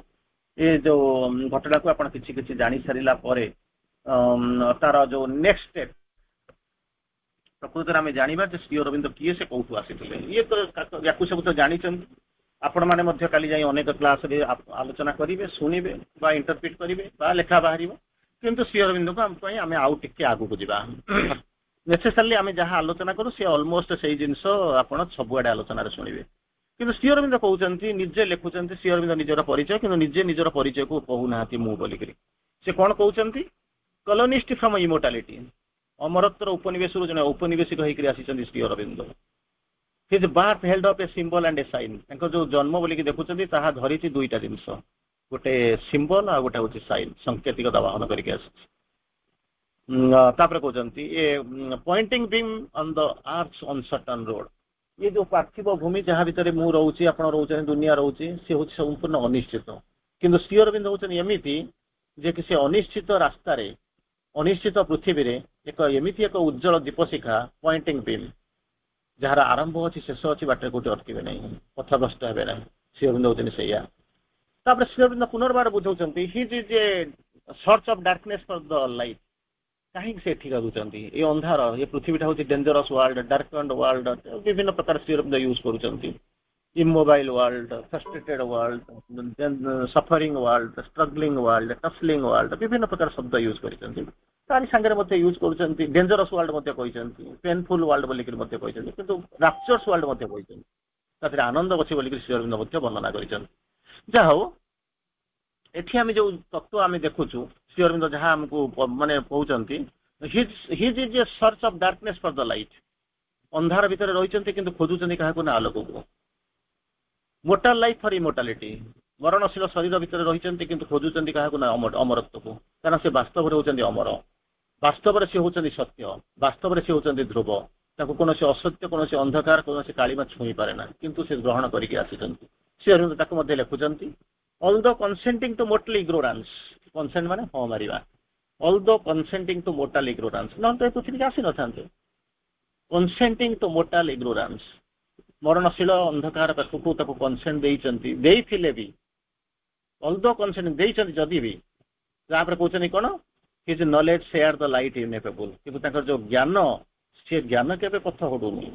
ये जो घटना को आप किसी जानी सारा तार जो नेक्स्ट स्टेप प्रकृत आम जाना श्री अरविंद किए से कौटू आसी ये तो या सब तो जानी आपण मैंने काली जाई अनेक क्लास आलोचना करेंगे शुणवे इंटरप्रिट करेंगे लेखा बाहर किंतु श्री अरविंद को आम आउ टे आगू को जा नेसेसरली आम जहाँ आलोचना करूँ सी अलमोस्ट से जिनस आप सबुआड़े आलोचना शुणवे कि श्री अरविंद कहते निजे लिखुंट श्री अरविंद निजर परिचय कि निजे निजर परिचय को कहूना मु बोलिक से कौन कहते कॉलोनिस्ट फ्रॉम इमोर्टालिटी अमरत्वर उपनिवेश जो औपनिवेशिक होकर आसी Sri Aurobindo his birth held up a symbol and a sign जो जन्म बोलिक देखुं धरी दुईटा जिनस गोटे सिंबल आ गोटे हूँ साइन सांकेतिकता वाहन करके तापर कहते ये pointing beam on the arch uncertain road ये जो पार्थिव भूमि जहाँ भितर मु रोचे आप रोचे दुनिया रोचे सी हूँ संपूर्ण अनिश्चित किंतु श्री अरविंद होती एमती जे कि से अनिश्चित रास्तार अनिश्चित पृथ्वी रे एक एमती एक उज्जवल दीपशिखा पॉइंटिंग बीम जार आरंभ अच्छी शेष अच्छी बाटे कौटे अटके ना पथभ्रष्ट हे ना श्री अरविंद होती से श्री अरविंद पुनर्बार बुझाऊँ his is a search of darkness for the light कहीं से ठीक करूँ ये अंधार ये पृथ्वीटा हूँ डेंजरस वर्ल्ड डार्कन्ड वर्ल्ड विभिन्न प्रकार श्री अरविंद यूज करूँ immobile world frustrated world suffering world struggling world टफलिंग वर्ल्ड विभिन्न प्रकार शब्द यूज कर सारे यूज कर डेंजरस वर्ल्ड कहते पेनफुल वर्ल्ड बोलिक कि राप्चर्स वर्ल्ड कहते आनंद अच्छे बोलिक श्री अरविंद वर्णना कर जहाँ एठी आम जो तत्व आम देखुचु श्री अरविंद जहाँ आमको माने कहते his is a search of darkness for the light अंधार भितर रही किंतु खोजुचंती क्या ना आलोक को मोर्टाल लाइफ फॉर इमोर्टालिटी मरणशील शरीर भितर रही किंतु खोजुचंती क्या ना अमरत्व को कारण से वास्तव में होती अमर वास्तव में सी होती सत्य वास्तव में सी होती ध्रुव ताको कौन असत्य कौन अंधकार कौन कालीमा छुई पारे ना किंतु से ग्रहण करके आसिचंती श्री अरविंद ताको लिखुचंती although consenting to mortal ignorance consent माने हाँ मारिबा although consenting to mortal ignorance न तो पृथ्वी के आसी न थांते consenting to mortal ignorance मरणशील अंधकार पाखु ताको कंसेंट देइचंती देइथिले भी although consent देइचंती जदी भी तापर कहउचनी कोन his knowledge share the light ineffable किंतु ताकर जो ज्ञान से ज्ञान केबे पथ हडुनी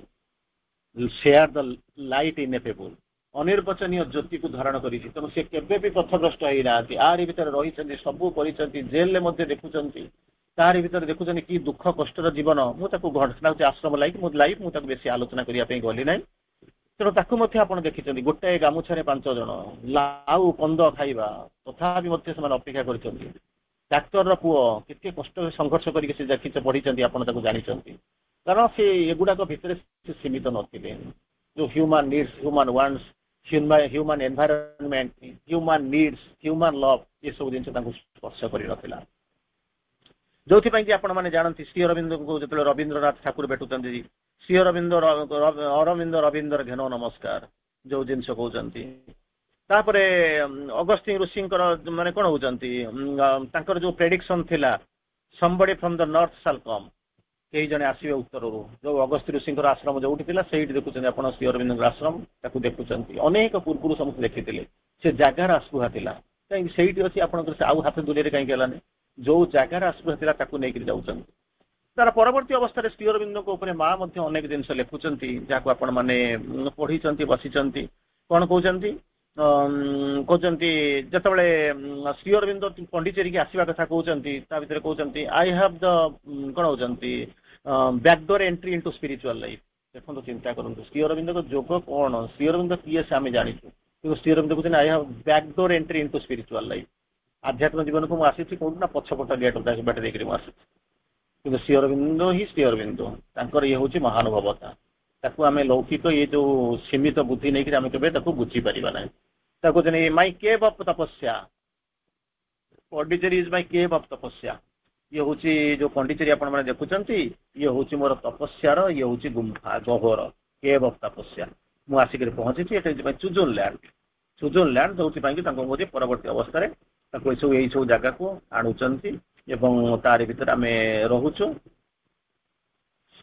शेयर द लाइट इनेफेबल अनिर्वचनीय ज्योति को धारण करी तेणु से केबे भी पथभ्रष्ट होना आरी भितर रही सबू कर जेल देखुंत तारी भितर देखुं कि दुख कष्टर जीवन मुझे घटना आश्रम लाइफ मो लाइफ मुझे बेसी आलोचना करने गली ना तेणु ताकू आप देखी गोटे गामुछारे 5 जन लाउ कंद खाइबा तथा अपेक्षा कर डाक्तर पुओ केते कष्ट संघर्ष करके देखी पढ़ी आप जानते कारण से एगुड़ाक भितर सीमित नथिले जो human needs human wants human environment human needs human love ये सब जिन स्पर्श कर जो आपण मैंने जानती श्री अरविंद को जो रवींद्रनाथ ठाकुर भेटुंट श्री अरविंद अरविंद रवींद्र घेन नमस्कार जो जिनस कहते तापर अगस्तिन ऋषि माने कौन होती जो प्रेडिक्शन थिला समबडी फ्रॉम द नॉर्थ शाल कम कई जने आसवे उत्तर जो अगस्त्य ऋषि आश्रम जो से देखुं आप श्री अरविंद आश्रम ताकू देखुं अनेक पूर्व समस्त देखी से जगार आस्पृहा कहीं से अच्छी आप आउ हाथ दूर कहीं गलानी जो जगार आस्पृहा ताकू नहीं जाऊँ तार परवर्ती अवस्था श्री अरविंद माँ अनेक जिन लिखुंट जहाँ आप पढ़ी बसी कौन कहते कहते जिते श्री अरविंद पंडिचेरी की आसवा कथा कहते कहते आई हैव द कौन होती backdoor entry into spiritual life देखो चिंता करूँ श्री अरविंद को जोग कौन श्री अरविंद किए से आम जाचु कि श्री अरविंद कहते I have backdoor entry into spiritual life आध्यात्म जीवन को मुझे कौन ना पछपट गेट बाटे देखिए मुझे କିନ୍ତୁ ଶ୍ରୀ ଅରବିନ୍ଦ ହିଁ ଶ୍ରୀ ଅରବିନ୍ଦ, ତାଙ୍କର ଇଏ ହଉଛି ମହାନୁଭବତା। ତାକୁ ଆମେ ଲୌକିକ ଇଏ ଯୋଉ ସୀମିତ ବୁଦ୍ଧି ନେଇକି ଆମେ କେବେ ତାକୁ ବୁଝିପାରିବା ନାହିଁ। ତାକୁ କହୁଛନ୍ତି ମାଇ କେଭ୍ ଅଫ୍ ତପସ୍ୟା, Pondicherry is my cave of ତପସ୍ୟା। ଇଏ ହଉଛି ଯୋଉ ପଣ୍ଡିଚେରୀ ଆପଣ ମାନେ ଦେଖୁଛନ୍ତି, ଇଏ ହଉଛି ମୋର ତପସ୍ୟାର, ଇଏ ହଉଛି ଗୁମ୍ଫା ଗହ୍ୱର, କେଭ୍ ଅଫ୍ ତପସ୍ୟା। ମୁଁ ଆସିକରି ପହଞ୍ଚିଛି, ଏଟା ଚୁଜୁନ ଲ୍ୟାଣ୍ଡ, ଚୁଜୁନ ଲ୍ୟାଣ୍ଡ ଯୋଉଥିପାଇଁ କି ତାଙ୍କୁ କହୁଛି ପରବର୍ତ୍ତୀ ଅବସ୍ଥାରେ ତାକୁ ଏଇ ସବୁ ଜାଗାକୁ ଆଣୁଛନ୍ତି ଏବଂ ତାରି ଭିତରେ ଆମେ ରହୁଛୁ।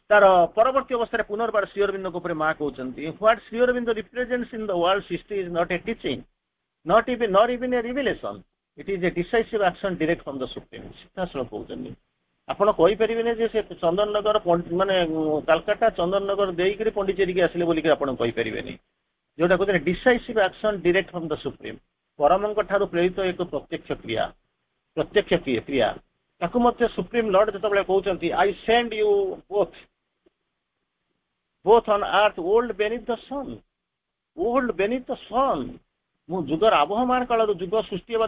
ତାର ପରବର୍ତ୍ତୀ ଅବସ୍ଥାରେ ପୁନର୍ବାର ଶ୍ରୀ ଅରବିନ୍ଦଙ୍କ ଉପରେ ମା କହୁଛନ୍ତି, what Shri Aurobindo represents in the world history is not a teaching, not even a revelation, it is a decisive action direct from the supreme. ସିଧାସଳଖ କହୁଛନ୍ତି, ଆପଣ କହିପାରିବେନି ଯେ ସେ ଚନ୍ଦନନଗର ମାନେ କାଲକାଟା ଚନ୍ଦନନଗର ଦେଇକରି ପଣ୍ଡିଚେରୀକି ଆସିଲେ ବୋଲିକି ଆପଣ କହିପାରିବେନି। ଯୋଉଟା କହୁଛନ୍ତି decisive action direct from the supreme, ପରମଙ୍କ ଠାରୁ ପ୍ରେରିତ ଏକ ପ୍ରତ୍ୟକ୍ଷ କ୍ରିୟା। ତାକୁ ମଧ୍ୟ ସୁପ୍ରିମ ଲର୍ଡ ଯେତେବେଳେ କହୁଛନ୍ତି, I send you both on earth old beneath the sun, ମୁଁ ଯୁଗର ଆବହମାନ କାଳରୁ ଯୁଗ ସୃଷ୍ଟି ହେବା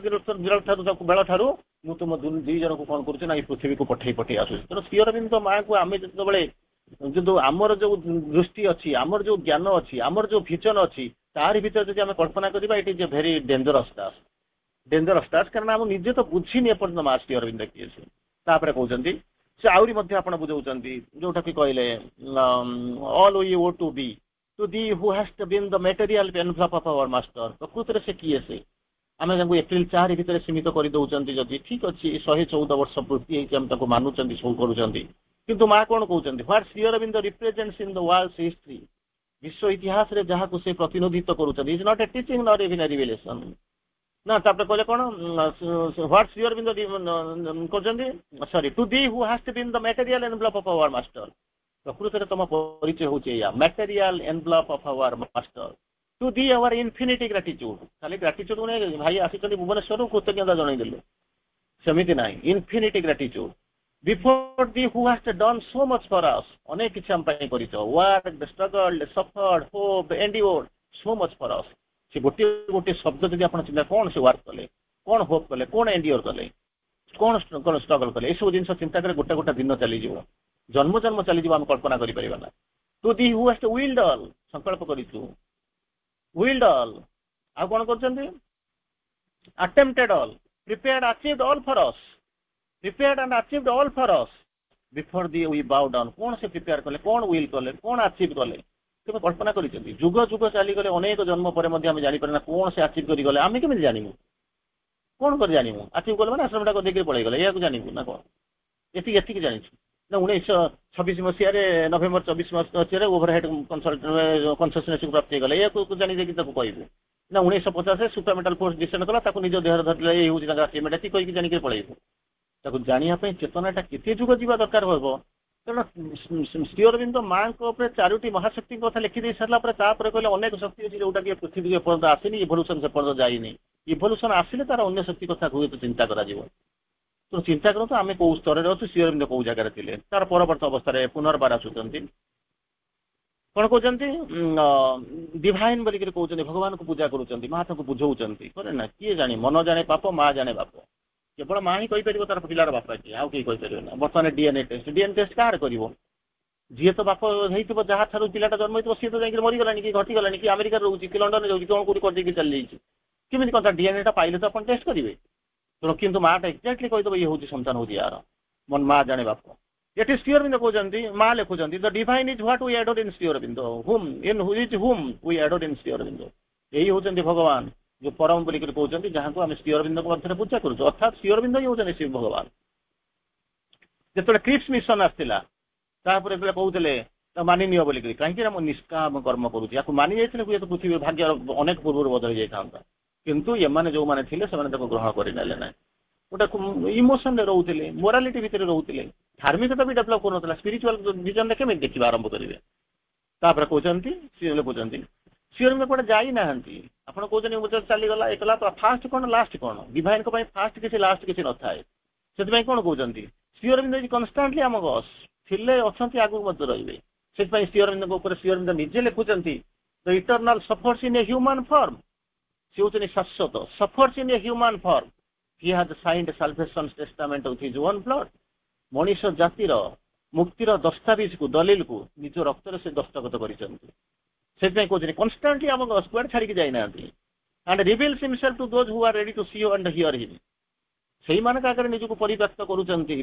ବେଳ ଠାରୁ ମୁଁ ତୁମ ଦୁଇ ଜଣଙ୍କୁ କଣ କରୁଛି ନା ଏଇ ପୃଥିବୀକୁ ପଠେଇ ଆସୁଛି। ତେଣୁ ଶ୍ରୀ ଅରବିନ୍ଦ ମାଙ୍କୁ ଆମେ ଯେତେବେଳେ ଯୋଉ ଆମର ଯୋଉ ଦୃଷ୍ଟି ଅଛି, ଆମର ଯୋଉ ଜ୍ଞାନ ଅଛି, ଆମର ଯୋଉ ଭିଜନ ଅଛି, ତାରି ଭିତରେ ଯଦି ଆମେ କଳ୍ପନା କରିବା, ଇଟ୍ is A very dangerous task, କାରଣ ଆମେ ନିଜେ ତ ବୁଝିନି ଏପର୍ଯ୍ୟନ୍ତ ମା ଶ୍ରୀ ଅରବିନ୍ଦ କିଏ ସେ। ତାପରେ କହୁଛନ୍ତି ସେ ଆହୁରି ମଧ୍ୟ ଆପଣ ବୁଝାଉଛନ୍ତି, ଯୋଉଟା କି କହିଲେ all we owe to be to thee who hast been the material envelope of our master. ପ୍ରକୃତରେ ସେ କିଏ ସେ? ଆମେ ତାଙ୍କୁ ଏପ୍ରିଲ 4 ଭିତରେ ସୀମିତ କରିଦଉଛନ୍ତି ଯଦି ଠିକ ଅଛି, 114 ବର୍ଷ ପୂର୍ତ୍ତି ହେଇକି ଆମେ ତାକୁ ମାନୁଛନ୍ତି, ସବୁ କରୁଛନ୍ତି, କିନ୍ତୁ ମା କଣ କହୁଛନ୍ତି, what Shri Aurobindo represents in the world history, ବିଶ୍ୱ ଇତିହାସରେ ଯାହାକୁ ସେ ପ୍ରତିନିଧିତ୍ୱ କରୁଛନ୍ତି, is not a teaching not even a revelation. ନା ତାପରେ କହିଲେ କଣ, ହ୍ୱାଟ ଶ୍ରୀ ଅରବିନ୍ଦ କରୁଛନ୍ତି, sorry to thee who hast been the material envelope of our master. ପ୍ରକୃତରେ ତମ ପରିଚୟ ହଉଛି ଏଇଆ, material envelope of our master, to thee our infinite gratitude. ଖାଲି ଗ୍ରାଟିଚ୍ୟୁଡ ନେଇ ଭାଇ ଆସିଛନ୍ତି ଭୁବନେଶ୍ୱରରୁ କୃତଜ୍ଞତା ଜଣେଇଦେଲେ, ସେମିତି ନାହିଁ, infinity ଗ୍ରାଟିଚ୍ୟୁଡ। Before the who ହାଷ୍ଟ Don so much ଫର ଅସ୍, ଅନେକ କିଛି ଆମ ପାଇଁ କରିଛ, ୱାର୍କଡ, ଷ୍ଟ୍ରଗଲ୍ଡ, ସଫର୍ଡ, ହୋପ୍, ଏଣ୍ଡିଓର୍ଡ ସୋ ମଚ ଫର ଅସ୍। ସେ ଗୋଟିଏ ଶବ୍ଦ ଯଦି ଆପଣ ଚିନ୍ତା, କଣ ସେ ୱାର୍କ କଲେ, କଣ ହୋପ୍ କଲେ, କଣ ଏଣ୍ଡିଓର କଲେ, କଣ ଷ୍ଟ୍ରଗଲ କଲେ, ଏସବୁ ଜିନିଷ ଚିନ୍ତା କରି ଗୋଟେ ଦିନ ଚାଲିଯିବ, ଜନ୍ମ ଚାଲିଯିବ, ଆମେ କଳ୍ପନା କରିପାରିବା ନା। ଟୁ ଦି ହୁ ହାଷ୍ଟ ୱିଲ୍ଡ ଅଲ୍, ସଂକଳ୍ପ କରିଛୁ, ୱିଲ୍ଡ ଅଲ୍, ଆଉ କଣ କରୁଛନ୍ତି, attempted all, prepared, achieved all for us, prepared and achieved all for us, before the we bow down। କଣ ସେ ପ୍ରିପେୟାର କଲେ, କଣ ୱିଲ୍ କଲେ, କଣ ଆଚିଭ୍ କଲେ, କେବେ କଳ୍ପନା କରିଛନ୍ତି? ଯୁଗ ଚାଲିଗଲେ, ଅନେକ ଜନ୍ମ ପରେ ମଧ୍ୟ ଆମେ ଜାଣିପାରେ ନା କଣ ସେ ଆଚିଭ୍ କରିଗଲେ। ଆମେ କେମିତି ଜାଣିବୁ, କଣ କରି ଜାଣିବୁ? ଆଚିଭ୍ କଲେ ମାନେ ଆଶ୍ରମଟା କରିଦେଇକି ପଳେଇଗଲେ, ଏହାକୁ ଜାଣିବୁ ନା କଣ? ଏତିକି ଜାଣିଛୁ ନା। 1926 ମସିହାରେ ନଭେମ୍ବର 24 ମସିହାରେ ଓଭରହେଡ୍ କନସେସନେସକୁ ପ୍ରାପ୍ତ ହେଇଗଲେ, ଏହାକୁ ଜାଣିଦେଇକି ତାକୁ କହିବୁ ନା। 1950 ସୁପରମେଟାଲ ଫୋର୍ସ ଡିସେଣ୍ଡ କଲା, ତାକୁ ନିଜ ଦେହରେ ଧରିଲେ, ଏଇ ହଉଛି ତାଙ୍କ ଆଚିଭମେଣ୍ଟ, ଏତିକି କହିକି ଜାଣିକି ପଳେଇବୁ। ତାକୁ ଜାଣିବା ପାଇଁ ଚେତନାଟା କେତେ ଯୁଗ ଯିବା ଦରକାର ହେବ। କାରଣ ଶ୍ରୀ ଅରବିନ୍ଦ ମାଙ୍କ ଉପରେ 4ଟି ମହାଶକ୍ତିଙ୍କ କଥା ଲେଖିଦେଇ ସାରିଲା ପରେ ତାପରେ କହିଲେ ଅନେକ ଶକ୍ତି ଅଛି ଯୋଉଟାକି ପୃଥିବୀକୁ ଏପର୍ଯ୍ୟନ୍ତ ଆସିନି, ଇଭଲ୍ୟୁସନ ସେପର୍ଯ୍ୟନ୍ତ ଯାଇନି। ଇଭଲ୍ୟୁସନ ଆସିଲେ ତାର ଅନ୍ୟ ଶକ୍ତି କଥା ହୁଏତ ଚିନ୍ତା କରାଯିବ। ତ ଚିନ୍ତା କରନ୍ତୁ ଆମେ କୋଉ ସ୍ତରରେ ଅଛୁ, ଶ୍ରୀ ଅରବିନ୍ଦ କୋଉ ଜାଗାରେ ଥିଲେ। ତାର ପରବର୍ତ୍ତୀ ଅବସ୍ଥାରେ ପୁନର୍ବାର ଆସୁଛନ୍ତି, କଣ କହୁଛନ୍ତି, ଡିଭାଇନ ବୋଲିକି କହୁଛନ୍ତି, ଭଗବାନଙ୍କୁ ପୂଜା କରୁଛନ୍ତି, ମା ତାଙ୍କୁ ବୁଝଉଛନ୍ତି। କରେ ନା, କିଏ ଜାଣେ, ମନ ଜାଣେ ପାପ, ମା ଜାଣେ ବାପ। କେବଳ ମା ହିଁ କହିପାରିବ ତାର ପିଲାର ବାପା କିଏ, ଆଉ କେହି କହିପାରିବେ ନା। ବର୍ତ୍ତମାନ ଡିଏନଏ ଟେଷ୍ଟ କାହାର କରିବ? ଯିଏ ତ ବାପ ହେଇଥିବ, ଯାହା ଠାରୁ ପିଲାଟା ଜନ୍ମ ହେଇଥିବ, ସିଏ ତ ଯାଇକି ମରିଗଲାଣି, କି ଘଟିଗଲାଣି, କି ଆମେରିକାରେ ରହୁଛି, କି ଲଣ୍ଡନରେ ରହୁଛି, କଣ କୋଉଠି କରିଦେଇକି ଚାଲିଯାଇଛି। କେମିତି କଣ ତା ଡିଏନଏଟା ପାଇଲେ ତ ଆପଣ ଟେଷ୍ଟ କରିବେ। ତେଣୁ କିନ୍ତୁ ମାଟା ଏକ୍ଜାକ୍ଟଲି କହିଦେବ ଇଏ ହଉଛି ସନ୍ତାନ ହଉଛି ୟାର, ମା ଜାଣେ ବାପ। ଏଠି ଶ୍ରୀ ଅରବିନ୍ଦ କହୁଛନ୍ତି, ମା ଲେଖୁଛନ୍ତି, the divine is what we adore in Shri Aurobindo, whom in which whom we adore in Shri Aurobindo. ଏଇ ହଉଛନ୍ତି ଭଗବାନ, ଯୋଉ ପରମ ବୋଲିକରି କହୁଛନ୍ତି, ଯାହାକୁ ଆମେ ଶ୍ରୀ ଅରବିନ୍ଦଙ୍କ ମଧ୍ୟରେ ପୂଜା କରୁଛୁ। ଅର୍ଥାତ୍ ଶ୍ରୀ ଅରବିନ୍ଦ ହିଁ ହଉଛନ୍ତି ଶିବ ଭଗବାନ। ଯେତେବେଳେ କ୍ରିପ୍ସ ମିଶନ ଆସିଥିଲା, ତାପରେ ଯେତେବେଳେ କହୁଥିଲେ ମାନିନିଅ ବୋଲିକରି, କାହିଁକି ନା ମୁଁ ନିଷ୍କାମ କର୍ମ କରୁଛି, ୟାକୁ ମାନି ଯାଇଥିଲେ ହୁଏତ ପୃଥିବୀ ଭାଗ୍ୟ ଅନେକ ପୂର୍ବରୁ ବଦଳି ଯାଇଥାନ୍ତା। କିନ୍ତୁ ଏମାନେ ଯୋଉମାନେ ଥିଲେ ସେମାନେ ତାକୁ ଗ୍ରହଣ କରିନେଲେ ନାହିଁ। ଗୋଟେ ଇମୋସନରେ ରହୁଥିଲେ, ମୋରାଲିଟି ଭିତରେ ରହୁଥିଲେ, ଧାର୍ମିକତା ବି ଡେଭଲପ କରୁନଥିଲା। ସ୍ପିରିଚୁଆଲ ଭିଜନରେ କେମିତି ଦେଖିବା ଆରମ୍ଭ କରିବେ? ତାପରେ କହୁଛନ୍ତି ଶ୍ରୀ ଅରବିନ୍ଦ କୁଆଡେ ଯାଇନାହାନ୍ତି। ଆପଣ କହୁଛନ୍ତି ମୁଁ ଚାଲିଗଲା ଏକଲା, ଫାଷ୍ଟ କଣ ଲାଷ୍ଟ କଣ? ଡିଭାଇନଙ୍କ ପାଇଁ ଫାଷ୍ଟ କିଛି ଲାଷ୍ଟ କିଛି ନଥାଏ। ସେଥିପାଇଁ କଣ କହୁଛନ୍ତି, ଶ୍ରୀ ଅରବିନ୍ଦ କନଷ୍ଟାଣ୍ଟଲି ଆମ ଗସ୍ ଥିଲେ, ଅଛନ୍ତି, ଆଗକୁ ମଧ୍ୟ ରହିବେ। ସେଥିପାଇଁ ଶ୍ରୀ ଅରବିନ୍ଦଙ୍କ ଉପରେ ଶ୍ରୀ ଅରବିନ୍ଦ ନିଜେ ଲେଖୁଛନ୍ତି, the eternal suffers in a human form. ସେ ହଉଛନ୍ତି ଶାଶ୍ୱତ, suffers in a human form. He has signed salvation testament with his own blood. ମଣିଷ ଜାତିର ମୁକ୍ତିର ଦସ୍ତାବିଜକୁ ଦଲିଲକୁ ନିଜ ରକ୍ତରେ ସେ ଦସ୍ତଖତ କରିଛନ୍ତି। ସେଥିପାଇଁ କହୁଛନ୍ତି କନଷ୍ଟାଣ୍ଟଲି ଆମ ସ୍କୁଆଡ ଛାଡିକି ଯାଇନାହାନ୍ତି। and reveals himself to those who are ready to see and hear him। ସେଇମାନଙ୍କ ଆଗରେ ନିଜକୁ ପରିବ୍ୟକ୍ତ କରୁଛନ୍ତି,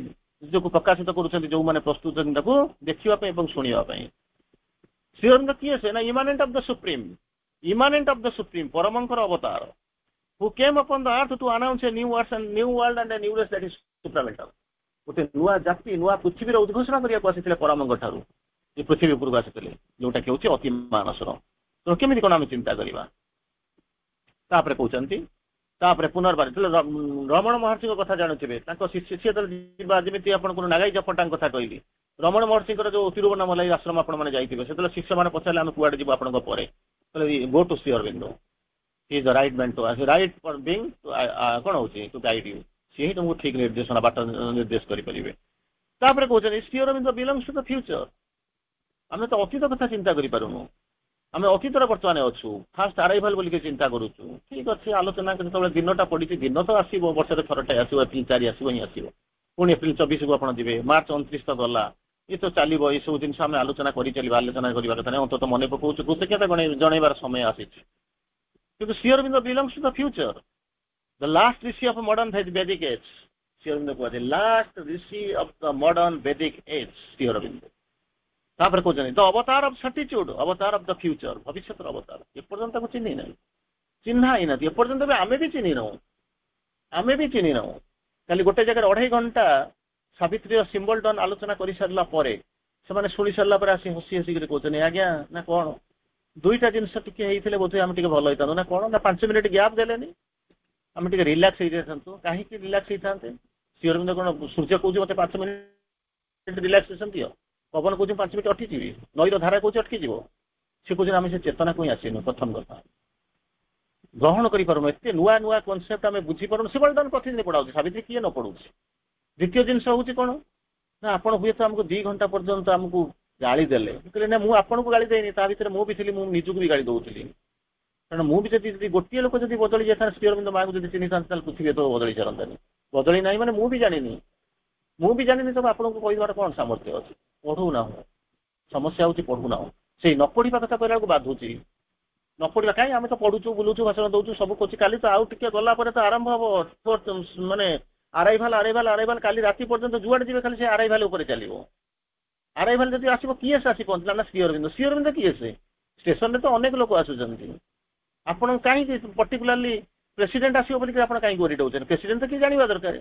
ନିଜକୁ ପ୍ରକାଶିତ କରୁଛନ୍ତି ଯେଉଁମାନେ ପ୍ରସ୍ତୁତ ତାକୁ ଦେଖିବା ପାଇଁ ଏବଂ ଶୁଣିବା ପାଇଁ। ଶ୍ରୀଅରବିନ୍ଦ କିଏ ସେ ନା immanent of the supreme, immanent of the supreme, ପରମଙ୍କର ଅବତାର, who came upon the earth to announce a new world and a new race that is supramental। ଗୋଟେ ନୂଆ ଜାତି ନୂଆ ପୃଥିବୀର ଉଦ୍ଘୋଷଣା କରିବାକୁ ଆସିଥିଲେ ପରମଙ୍କ ଠାରୁ, ଏ ପୃଥିବୀ ଉପରକୁ ଆସିଥିଲେ, ଯୋଉଟା କି ହେଉଛି ଅତି ମାନସର। ତେଣୁ କେମିତି କଣ ଆମେ ଚିନ୍ତା କରିବା? ତାପରେ କହୁଛନ୍ତି, ତାପରେ ପୁନର୍ବାର ରମଣ ମହର୍ଷିଙ୍କ କଥା ଜାଣୁଥିବେ, ତାଙ୍କ ଶିଷ୍ୟ ଯିବା, ଯେମିତି ଆପଣଙ୍କୁ ନାଗାଇ ଜପଟାଙ୍କ କଥା କହିଲି, ରମଣ ମହର୍ଷିଙ୍କର ଯୋଉ ତିରୁବଣ୍ଣାମଲାଇ ଆଶ୍ରମ ଆପଣମାନେ ଯାଇଥିବେ, ସେତେବେଳେ ଶିଷ୍ୟମାନେ ପଚାରିଲେ ଆମେ କୁଆଡେ ଯିବୁ ଆପଣଙ୍କ ପରେ, go to Sri Aurobindo, he is the right man to right for being କଣ ହଉଛି ଟୁ ଗାଇଡ୍ ୟୁ, ସିଏ ହିଁ ତମକୁ ଠିକ ନିର୍ଦ୍ଦେଶନା ବାଟ ନିର୍ଦ୍ଦେଶ କରିପାରିବେ। ତାପରେ କହୁଛନ୍ତି Sri Aurobindo belongs to the future. ଆମେ ତ ଅତୀତ କଥା ଚିନ୍ତା କରିପାରୁନୁ, ଆମେ ଅତୀତରେ ବର୍ତ୍ତମାନ ଅଛୁ, ଫାଷ୍ଟ ଆରାଇଭାଲ ବୋଲିକି ଚିନ୍ତା କରୁଛୁ। ଠିକ ଅଛି, ଆଲୋଚନା ଯେତେବେଳେ ଦିନଟା ପଡିଛି, ଦିନ ତ ଆସିବ, ବର୍ଷରେ ଥରଟେ ଆସିବ, ଏପ୍ରିଲ 4 ଆସିବ ହିଁ ଆସିବ, ପୁଣି ଏପ୍ରିଲ 24କୁ ଆପଣ ଯିବେ, ମାର୍ଚ୍ଚ 29 ତ ଗଲା, ଏ ତ ଚାଲିବ। ଏସବୁ ଜିନିଷ ଆମେ ଆଲୋଚନା କରିଚାଲିବା, ଆଲୋଚନା କରିବା କଥା ନାହିଁ, ଅନ୍ତତଃ ମନେ ପକାଉଛୁ, କୃତଜ୍ଞତା ଜଣେଇବାର ସମୟ ଆସିଛି। କିନ୍ତୁ Shri Aurobindo belongs to the future, the last rishi of modern Vedic age. Shri Aurobindo କୁହାଯାଏ last rishi of the modern Vedic age, Shri Aurobindo. ତାପରେ କହୁଛନ୍ତି ଦ ଅବତାର ଅଫ ସର୍ଟିଚ୍ୟୁଡ, ଅବତାର ଅଫ ଦ ଫ୍ୟୁଚର, ଭବିଷ୍ୟତର ଅବତାର। ଏପର୍ଯ୍ୟନ୍ତ ତାକୁ ଚିହ୍ନି ନାହିଁ, ଚିହ୍ନା ହେଇନାହାନ୍ତି ଏପର୍ଯ୍ୟନ୍ତ ବି, ଆମେ ବି ଚିହ୍ନି ନାହୁଁ, ଆମେ ବି ଚିହ୍ନି ନାହୁଁ। କାଲି ଗୋଟେ ଜାଗାରେ 2.5 ଘଣ୍ଟା ସାବିତ୍ରୀର ସିମ୍ବଲ ଡନ୍ ଆଲୋଚନା କରିସାରିଲା ପରେ, ସେମାନେ ଶୁଣି ସାରିଲା ପରେ ଆସି ହସି ହସିକରି କହୁଛନ୍ତି ଆଜ୍ଞା ନା କଣ, ଦୁଇଟା ଜିନିଷ ଟିକେ ହେଇଥିଲେ ବୋଧେ ଆମେ ଟିକେ ଭଲ ହେଇଥାନ୍ତୁ ନା କଣ, ନା 5 ମିନିଟ୍ ଗ୍ୟାପ୍ ଦେଲେନି, ଆମେ ଟିକେ ରିଲାକ୍ସ ହେଇଯାଇଥାନ୍ତୁ। କାହିଁକି ରିଲାକ୍ସ ହେଇଥାନ୍ତେ? ଶ୍ରୀ ଅରବିନ୍ଦ କଣ ସୂର୍ଯ୍ୟ କହୁଛି ମତେ 5 ମିନିଟ୍ ରିଲାକ୍ସେସନ ଦିଅ, ପବନ କହୁଛି 5 ମିନିଟ୍ ଅଟକିଯିବି, ନଈର ଧାରା କହୁଛି ଅଟକିଯିବ, ସେ କହୁଛନ୍ତି ଆମେ ସେ ଚେତନାକୁ ହିଁ ଆସିନୁ। ପ୍ରଥମ କଥା ଗ୍ରହଣ କରିପାରୁନୁ, ଏତେ ନୂଆ ନୂଆ କନସେପ୍ଟ ଆମେ ବୁଝିପାରୁନୁ। ସିମ୍ବଲ ଡନ୍ ପ୍ରତିଦିନ ପଢା ହଉଛି, ସାବିତ୍ରୀ କିଏ ନ ପଢୁଛି। ଦ୍ୱିତୀୟ ଜିନିଷ ହଉଛି କଣ ନା, ଆପଣ ହୁଏତ ଆମକୁ 2 ଘଣ୍ଟା ପର୍ଯ୍ୟନ୍ତ ଆମକୁ ଗାଳି ଦେଲେ, କହିଲେ ନା ମୁଁ ଆପଣଙ୍କୁ ଗାଳି ଦେଇନି, ତା ଭିତରେ ମୁଁ ବି ଥିଲି, ମୁଁ ନିଜକୁ ବି ଗାଳି ଦଉଥିଲି। କାରଣ ମୁଁ ବି ଯଦି ଗୋଟିଏ ଲୋକ ଯଦି ବଦଳି ଯାଇଥାନ୍ତେ, ଶ୍ରୀ ଅରବିନ୍ଦ ମାଙ୍କୁ ଯଦି ଚିହ୍ନିଥାନ୍ତେ, ତାହେଲେ ପୃଥିବୀ ଏତ ବଦଳି ଚାଲନ୍ତାନି। ବଦଳି ନାହିଁ ମାନେ ମୁଁ ବି ଜାଣିନି, ମୁଁ ବି ଜାଣିନି, ତবে ଆପଣଙ୍କୁ କହିବାର କଣ ସାମର୍ଥ୍ୟ ଅଛି? ପଢୁନାହୁଁ, ସମସ୍ୟା ହଉଛି ପଢୁନାହୁଁ। ସେଇ ନ ପଢିବା କଥା କହିଲା ବେଳକୁ ବାଧୁଛି, ନ ପଢିବା କାହିଁ, ଆମେ ତ ପଢୁଛୁ, ବୁଲୁଛୁ, ଭାଷଣ ଦଉଛୁ, ସବୁ କରୁଛୁ। କାଲି ତ ଆଉ ଟିକେ ଗଲା ପରେ ତ ଆରମ୍ଭ ହବ, ମାନେ ଆରାଇଭାଲ ଆରାଇଭାଲ ଆରାଇଭାଲ, କାଲି ରାତି ପର୍ଯ୍ୟନ୍ତ ଯୁଆଡେ ଯିବେ ଖାଲି ସେ ଆରାଇଭାଲ ଉପରେ ଚାଲିବ। ଆରାଇଭାଲ ଯଦି ଆସିବ, କିଏ ସେ ଆସି ପହଞ୍ଚିଲା ନା ଶ୍ରୀ ଅରବିନ୍ଦ। ଶ୍ରୀ ଅରବିନ୍ଦ କିଏ ସେ? ଷ୍ଟେସନରେ ତ ଅନେକ ଲୋକ ଆସୁଛନ୍ତି, ଆପଣ କାହିଁକି ପର୍ଟିକୁଲାରଲି ପ୍ରେସିଡେଣ୍ଟ ଆସିବ ବୋଲି ଆପଣ କାହିଁକି ଓରିଟ୍ ହଉଛନ୍ତି? ପ୍ରେସିଡେଣ୍ଟ ତ କିଏ ଜାଣିବା ଦରକାର,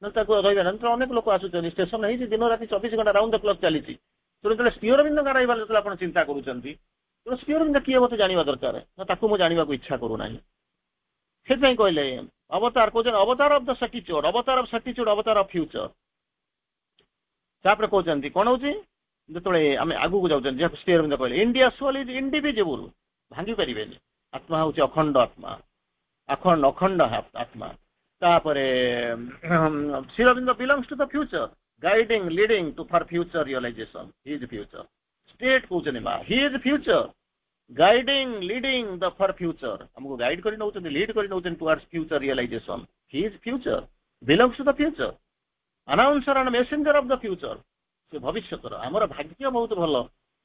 ନହେଲେ ତାକୁ ରହିବା ନା। ଅନେକ ଲୋକ ଆସୁଛନ୍ତି, ଷ୍ଟେସନ ହେଇଛି, ଦିନ ରାତି 24 ଘଣ୍ଟା ରାଉଣ୍ଡ ଦ କ୍ଲକ୍ ଚାଲିଛି। ତେଣୁ ଯେତେବେଳେ ଶ୍ରୀ ଅରବିନ୍ଦଙ୍କ ଆରାଇଭାଲ ଯେତେବେଳେ ଆପଣ ଚିନ୍ତା କରୁଛନ୍ତି, ତେଣୁ ଶ୍ରୀ ଅରବିନ୍ଦ କିଏ ମୋତେ ଜାଣିବା ଦରକାର, ନା ତାକୁ ମୁଁ ଜାଣିବାକୁ ଇଚ୍ଛା କରୁନାହିଁ। ସେଥିପାଇଁ କହିଲେ ଅବତାର, କହୁଛନ୍ତି ଅବତାର ଅଫ ଦ ସର୍ଟିଚ୍ୟୁଡ, ଅବତାର ଅଫ ସର୍ଟିଚ୍ୟୁଡ, ଅବତାର ଅଫ ଫ୍ୟୁଚର। ତାପରେ କହୁଛନ୍ତି କଣ ହଉଛି, ଯେତେବେଳେ ଆମେ ଆଗକୁ ଯାଉଛନ୍ତି, ଯାହାକୁ ଶ୍ରୀ ଅରବିନ୍ଦ କହିଲେ ଇଣ୍ଡିଆ ସୋଲ୍ ଇଜ ଇଣ୍ଡିଭିଜିବୁଲ, ଭାଙ୍ଗି ପାରିବେନି, ଆତ୍ମା ହଉଛି ଅଖଣ୍ଡ ଆତ୍ମା, ଅଖଣ୍ଡ ଆତ୍ମା। ତାପରେ Shri Aurobindo belongs to the future, guiding leading to for future realisation, he is future. State କହୁଛନ୍ତି ମା, he is future, guiding leading the for future, ଆମକୁ ଗାଇଡ କରି ନଉଛନ୍ତି, লিড କରି ନଉଛନ୍ତି towards future realisation. He is future, belongs to the future, announcer and messenger of the future. ସେ ଭବିଷ୍ୟତର, ଆମର ଭାଗ୍ୟ ବହୁତ ଭଲ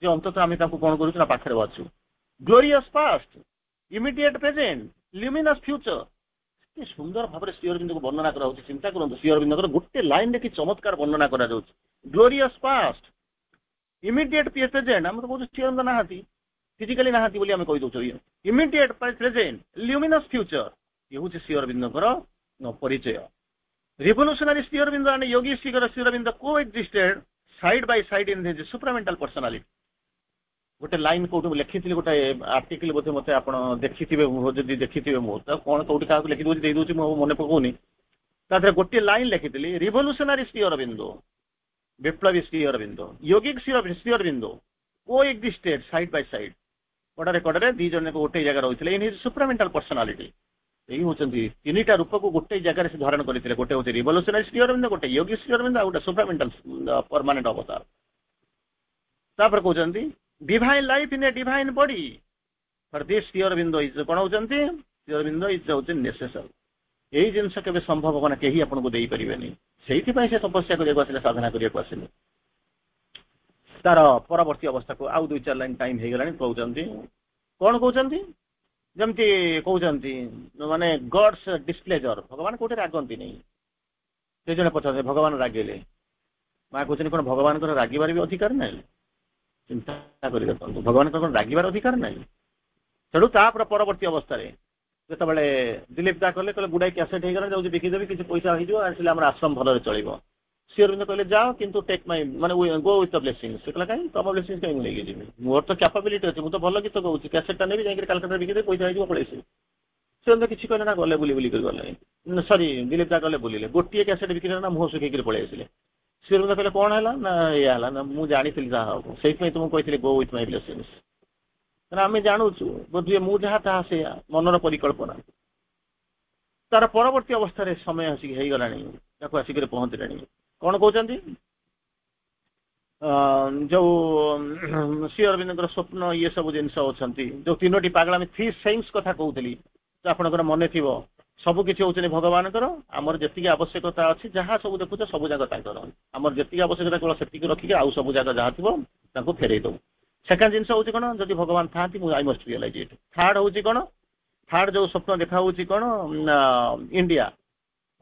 ଯେ ଅନ୍ତତଃ ଆମେ ତାଙ୍କୁ କଣ କରୁଛୁ ନା ପାଖରେ ଅଛୁ। Glorious past, immediate present, ଲ୍ୟୁମିନସ୍ future. କି ସୁନ୍ଦର ଭାବରେ ଶ୍ରୀ ଅରବିନ୍ଦଙ୍କୁ ବର୍ଣ୍ଣନା କରାଯାଉଛି। ଚିନ୍ତା କରନ୍ତୁ, ଶ୍ରୀ ଅରବିନ୍ଦଙ୍କର ଗୋଟେ ଲାଇନରେ କି ଚମତ୍କାର ବର୍ଣ୍ଣନା କରାଯାଉଛି। ଗ୍ଲୋରିୟସ୍ ପାଷ୍ଟ, ଇମିଡିଏଟ୍ ପ୍ରେଜେଣ୍ଟ, ଆମେ ତ କହୁଛୁ ଶ୍ରୀ ଅରବିନ୍ଦ ନାହାନ୍ତି, ଫିଜିକାଲି ନାହାନ୍ତି ବୋଲି ଆମେ କହିଦଉଛୁ। ଇମିଡିଏଟ୍ ପ୍ରେଜେଣ୍ଟ, ଲ୍ୟୁମିନସ୍ ଫ୍ୟୁଚର, ଇଏ ହେଉଛି ଶ୍ରୀ ଅରବିନ୍ଦଙ୍କର ପରିଚୟ। Revolutionary Sri Aurobindo and Yogi Sri Aurobindo coexisted side by side in his supramental personality. ଗୋଟେ ଲାଇନ କୋଉଠି ଲେଖିଥିଲି, ଗୋଟେ ଆର୍ଟିକଲ ବୋଧେ ମତେ ଆପଣ ଦେଖିଥିବେ, ଯଦି ଦେଖିଥିବେ ମୁଁ ତ କଣ କୋଉଠି କାହାକୁ ଲେଖି ଦଉଛି ଦେଇ ଦଉଛି, ମୁଁ ମନେ ପକଉନି। ତା ଦେହରେ ଗୋଟିଏ ଲାଇନ ଲେଖିଥିଲି, ରିଭଲ୍ୟୁସନାରୀ ଶ୍ରୀ ଅରବିନ୍ଦୋ, ବିପ୍ଳବୀ Shri Aurobindo, yogic Shri Aurobindo coexisted side by side, କଡ଼ରେ କଡ଼ରେ 2 ଜଣ ଗୋଟେ ଜାଗାରେ ରହିଥିଲେ ଇନ୍ ହିଜ ସୁପ୍ରାମେଣ୍ଟାଲ ପର୍ସନାଲିଟି। ଏଇ ହଉଛନ୍ତି 3ଟା ରୂପକୁ ଗୋଟେ ଜାଗାରେ ସେ ଧାରଣ କରିଥିଲେ। ଗୋଟେ ହଉଛି ରିଭଲ୍ୟୁସନାରୀ ଶ୍ରୀ ଅରବିନ୍ଦ, ଗୋଟେ ୟୋଗୀ ଶ୍ରୀ ଅରବିନ୍ଦ, ଆଉ ଗୋଟେ ସୁପ୍ରାମେଣ୍ଟାଲ ପରମାନେଣ୍ଟ ଅବତାର। ତାପରେ କହୁଛନ୍ତି divine life in a divine body, for this Sri Aurobindo is, କଣ ହଉଛନ୍ତି ଶ୍ରୀ ଅରବିନ୍ଦ ଇଜ ହଉଛି ନେସେସରି। ଏଇ ଜିନିଷ କେବେ ସମ୍ଭବ ମାନେ କେହି ଆପଣଙ୍କୁ ଦେଇପାରିବେନି। ସେଇଥିପାଇଁ ସେ ତପସ୍ୟା କରିବାକୁ ଆସିଲେ, ସାଧନା କରିବାକୁ ଆସିଲେ। ତାର ପରବର୍ତ୍ତୀ ଅବସ୍ଥାକୁ ଆଉ 2-4 ଲାଇନ୍ ଟାଇମ୍ ହେଇଗଲାଣି, କହୁଛନ୍ତି କଣ କହୁଛନ୍ତି, ଯେମିତି କହୁଛନ୍ତି ମାନେ ଗଡ୍ସ ଡିସପ୍ଲେଜର, ଭଗବାନ କୋଉଠି ରାଗନ୍ତି ନାହିଁ। ସେ ଜଣେ ପଚାରୁଛନ୍ତି ଭଗବାନ ରାଗିଲେ, ମା କହୁଛନ୍ତି କଣ ଭଗବାନଙ୍କର ରାଗିବାର ବି ଅଧିକାର ନାହିଁ? ଚିନ୍ତା କରି ଦେଖନ୍ତୁ, ଭଗବାନଙ୍କର କଣ ରାଗିବାର ଅଧିକାର ନାହିଁ? ସେଠୁ ତାପରେ ପରବର୍ତ୍ତୀ ଅବସ୍ଥାରେ ଯେତେବେଳେ ଦିଲ୍ଲୀପ ଦା କଲେ ଗୁଡାଏ କ୍ୟାସେଟ୍ ହେଇଗଲା, ଯାଉଛି ବିକିଦେବି, କିଛି ପଇସା ହେଇଯିବ, ଆସିଲେ ଆମର ଆଶ୍ରମ ଭଲରେ ଚଳିବ। ଶ୍ରୀ ଅରବିନ୍ଦ କହିଲେ ଯାଅ, କିନ୍ତୁ ଟେକ୍ ମାଇ ମାନେ ଗୋ ୱିଥ୍ ଦ ବ୍ଲେସିଂ। ସେ କହିଲା କାହିଁ ତମ ବ୍ଲେସିଂ କାହିଁ ମୁଁ ନେଇକି ଯିବି, ମୋର ତ କ୍ୟାପାବିଲିଟି ଅଛି, ମୁଁ ତ ଭଲ ଗୀତ ଗାଉଛି, କ୍ୟାସେଟ୍ଟା ନେବି, ଯାଇକି କାଲକାଟା ବିକିଦେବି, ପଇସା ହେଇଯିବ, ପଳେଇ ଆସିବି। ସେ କିଛି କହିଲେ ନା, ଗଲେ ବୁଲି କରି ଗଲେ, ସରି ଦିଲ୍ଲୀପ ଦା ଗଲେ ବୁଲିଲେ, ଗୋଟିଏ କ୍ୟାସେଟ୍ ବିକିଲେ ନା ମୁହଁ ଶୁଖେଇକି ପଳେଇ ଆସିଲେ। ଶ୍ରୀ ଅରବିନ୍ଦ କହିଲେ କଣ ହେଲା ନା, ଏଇଆ ହେଲା ନା, ମୁଁ ଜାଣିଥିଲି ଯାହା ହବ, ସେଇଥିପାଇଁ ତୁମକୁ କହିଥିଲି ଗୋ ୱିଥ୍ ମାଇ ବ୍ଲେସିଂସ୍। କାରଣ ଆମେ ଜାଣୁଛୁ ବୋଧହୁଏ ମୁଁ ଯାହା ତାହା ସେଇଆ, ମନର ପରିକଳ୍ପନା। ତାର ପରବର୍ତ୍ତୀ ଅବସ୍ଥାରେ ସମୟ ଆସିକି ହେଇଗଲାଣି, ତାକୁ ଆସିକରି ପହଞ୍ଚିଲାଣି। କଣ କହୁଛନ୍ତି, ଯୋଉ ଶ୍ରୀ ଅରବିନ୍ଦଙ୍କର ସ୍ୱପ୍ନ ଇଏ ସବୁ ଜିନିଷ ଅଛନ୍ତି, ଯୋଉ 3ଟି ପାଗଳାମୀ 3 ସେଇନ୍ସ କଥା କହୁଥିଲି, ଆପଣଙ୍କର ମନେ ଥିବ, ସବୁ କିଛି ହଉଛନ୍ତି ଭଗବାନଙ୍କର, ଆମର ଯେତିକି ଆବଶ୍ୟକତା ଅଛି, ଯାହା ସବୁ ଦେଖୁଛ ସବୁ ଜାକ ତାଙ୍କର, ଆମର ଯେତିକି ଆବଶ୍ୟକତା କେବଳ ସେତିକି ରଖିକି ଆଉ ସବୁ ଜାକ ଯାହା ଥିବ ତାଙ୍କୁ ଫେରେଇ ଦଉ। ସେକେଣ୍ଡ ଜିନିଷ ହଉଛି କଣ, ଯଦି ଭଗବାନ ଥାଆନ୍ତି ମୁଁ I must realise it. Third ହଉଛି କଣ, ଥାର୍ଡ ଯୋଉ ସ୍ୱପ୍ନ ଦେଖା ହଉଛି କଣ, ଇଣ୍ଡିଆ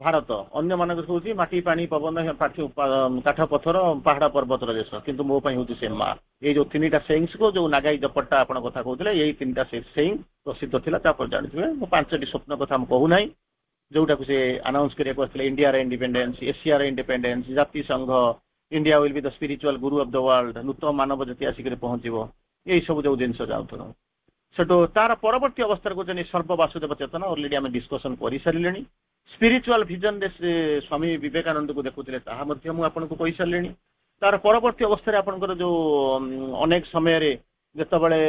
ଭାରତ ଅନ୍ୟମାନଙ୍କ ହଉଛି ମାଟି ପାଣି ପବନ କାଠ ପଥର ପାହାଡ ପର୍ବତର ଦେଶ, କିନ୍ତୁ ମୋ ପାଇଁ ହଉଛି ସେ ମା। ଏଇ ଯୋଉ 3ଟା ସେଇନ୍ସକୁ ଯୋଉ ନାଗାଇ ଜପଟ୍ଟା ଆପଣ କଥା କହୁଥିଲେ, ଏଇ 3ଟା ସେଇନ୍ ପ୍ରସିଦ୍ଧ ଥିଲା। ତାପରେ ଜାଣିଥିବେ ମୁଁ 5ଟି ସ୍ୱପ୍ନ କଥା ମୁଁ କହୁନାହିଁ, ଯୋଉଟାକୁ ସେ ଆନାଉନ୍ସ କରିବାକୁ ଆସିଥିଲେ, ଇଣ୍ଡିଆର ଇଣ୍ଡିପେଣ୍ଡେନ୍ସ, ଏସିଆର ଇଣ୍ଡିପେଣ୍ଡେନ୍ସ, ଜାତିସଂଘ, India will be the spiritual Guru of the world, ନୂତନ ମାନବ ଜାତି ଆସିକରି ପହଞ୍ଚିବ, ଏଇ ସବୁ ଯୋଉ ଜିନିଷ ଯାଉଥିବ। ସେଠୁ ତାର ପରବର୍ତ୍ତୀ ଅବସ୍ଥାରେ କହୁଛନ୍ତି ସର୍ବ ବାସୁଦେବ ଚେତନ, ଅଲରେଡି ଆମେ ଡିସ୍କସନ କରିସାରିଲେଣି। ସ୍ପିରିଚୁଆଲ ଭିଜନରେ ସେ ସ୍ୱାମୀ ବିବେକାନନ୍ଦକୁ ଦେଖୁଥିଲେ, ତାହା ମଧ୍ୟ ମୁଁ ଆପଣଙ୍କୁ କହିସାରିଲିଣି। ତାର ପରବର୍ତ୍ତୀ ଅବସ୍ଥାରେ ଆପଣଙ୍କର ଯୋଉ ଅନେକ ସମୟରେ ଯେତେବେଳେ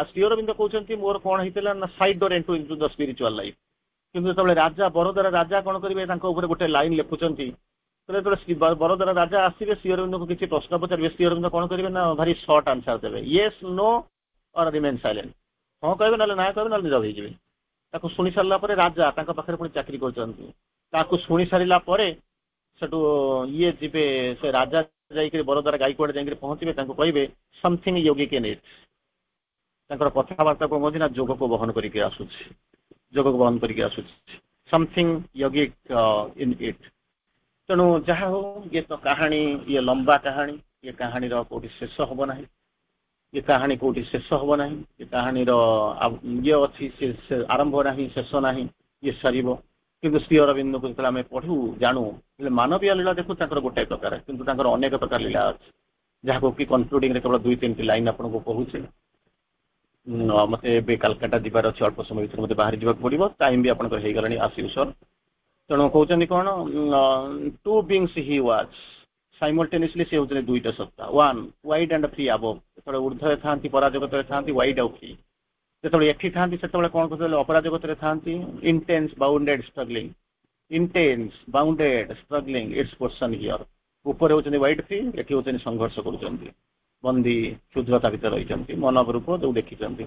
ଶ୍ରୀ ଅରବିନ୍ଦ କହୁଛନ୍ତି ମୋର କଣ ହେଇଥିଲା ନା, ସାଇଡ୍ ଡୋର୍ ଇନଟୁ ଦ ସ୍ପିରିଚୁଆଲ ଲାଇଫ। କିନ୍ତୁ ଯେତେବେଳେ ରାଜା ବରୋଦାର ରାଜା କଣ କରିବେ, ତାଙ୍କ ଉପରେ ଗୋଟେ ଲାଇନ ଲେଖୁଛନ୍ତି, ଯେତେବେଳେ ବରୋଦାର ରାଜା ଆସିବେ ଶ୍ରୀ ଅରବିନ୍ଦଙ୍କୁ କିଛି ପ୍ରଶ୍ନ ପଚାରିବେ, ଶ୍ରୀ ଅରବିନ୍ଦ କଣ କରିବେ ନା, ଭାରି ସର୍ଟ ଆନ୍ସର ଦେବେ, ୟେସ୍ ନୋ ଅର୍ ରିମେନ୍ ସାଇଲେଣ୍ଟ। ହଁ କହିବେ, ନହେଲେ ନା କହିବେ, ନହେଲେ ଜବ ହେଇଯିବେ। ତାକୁ ଶୁଣି ସାରିଲା ପରେ ରାଜା ତାଙ୍କ ପାଖରେ ପୁଣି ଚାକିରି କରୁଛନ୍ତି, ତାକୁ ଶୁଣି ସାରିଲା ପରେ ସେଠୁ ଇଏ ଯିବେ, ସେ ରାଜା ଯାଇକରି ବରୋଦାର ଗାଇକୋଡ ଯାଇକରି ପହଞ୍ଚିବେ, ତାଙ୍କୁ କହିବେ ସମଥିଙ୍ଗ ୟୋଗିକ ଇନ୍ ଇଟ୍। ତାଙ୍କର କଥାବାର୍ତ୍ତା କଣ କହନ୍ତି ନା, ଯୋଗକୁ ବହନ କରିକି ଆସୁଛି, ଯୋଗକୁ ବହନ କରିକି ଆସୁଛି, ସମଥିଙ୍ଗ ୟୋଗିକ ଇନ୍ ଇଟ୍। ତେଣୁ ଯାହା ହଉ, ଇଏ ତ କାହାଣୀ, ଇଏ ଲମ୍ବା କାହାଣୀ, ଇଏ କାହାଣୀର କୋଉଠି ଶେଷ ହବ ନାହିଁ, ଏ କାହାଣୀ କୋଉଠି ଶେଷ ହବ ନାହିଁ, ଏ କାହାଣୀର ଇଏ ଅଛି, ସେ ଆରମ୍ଭ ନାହିଁ, ଶେଷ ନାହିଁ, ଇଏ ସରିବ। କିନ୍ତୁ ଶ୍ରୀ ଅରବିନ୍ଦଙ୍କୁ ଯେତେବେଳେ ଆମେ ପଢୁ ଜାଣୁ, ମାନବୀୟ ଲୀଳା ଦେଖୁ ତାଙ୍କର ଗୋଟାଏ ପ୍ରକାର, କିନ୍ତୁ ତାଙ୍କର ଅନେକ ପ୍ରକାର ଲୀଳା ଅଛି, ଯାହାକୁ କି କନକ୍ଲୁଡିଂରେ କେବଳ 2-3ଟି ଲାଇନ୍ ଆପଣଙ୍କୁ କହୁଛି। ମତେ ଏବେ କାଲକାଟା ଯିବାର ଅଛି, ଅଳ୍ପ ସମୟ ଭିତରେ ମତେ ବାହାରି ଯିବାକୁ ପଡିବ, ଟାଇମ ବି ଆପଣଙ୍କର ହେଇଗଲାଣି ଆସି ସର। ତେଣୁ କହୁଛନ୍ତି କଣ, 2 beings he was ସାଇମଲଟେନିୟସଲି, ସେ ହଉଛନ୍ତି 2ଟା ସତ୍ତା, 1 ୱାଇଡ୍ ଆଣ୍ଡ ଫ୍ରି ଆବଭ। ଯେତେବେଳେ ଉର୍ଦ୍ଧ୍ୱରେ ଥାନ୍ତି ପରାଜଗତରେ ଥାନ୍ତି, ୱାଇଡ୍ ଆଉ ଫ୍ରି। ଯେତେବେଳେ ଏଠି ଥାନ୍ତି ସେତେବେଳେ କଣ କରୁଥିଲେ, ଅପରାଜଗତରେ ଥାନ୍ତି, intense bounded struggling, intense bounded struggling its portion here. ଉପରେ ହଉଛନ୍ତି ୱାଇଡ୍ ଫ୍ରି, ଏଠି ହଉଛନ୍ତି ସଂଘର୍ଷ କରୁଛନ୍ତି, ବନ୍ଦୀ କ୍ଷୁଦ୍ରତା ଭିତରେ ରହିଛନ୍ତି, ମନୋବ ରୂପ ଯୋଉ ଦେଖିଛନ୍ତି।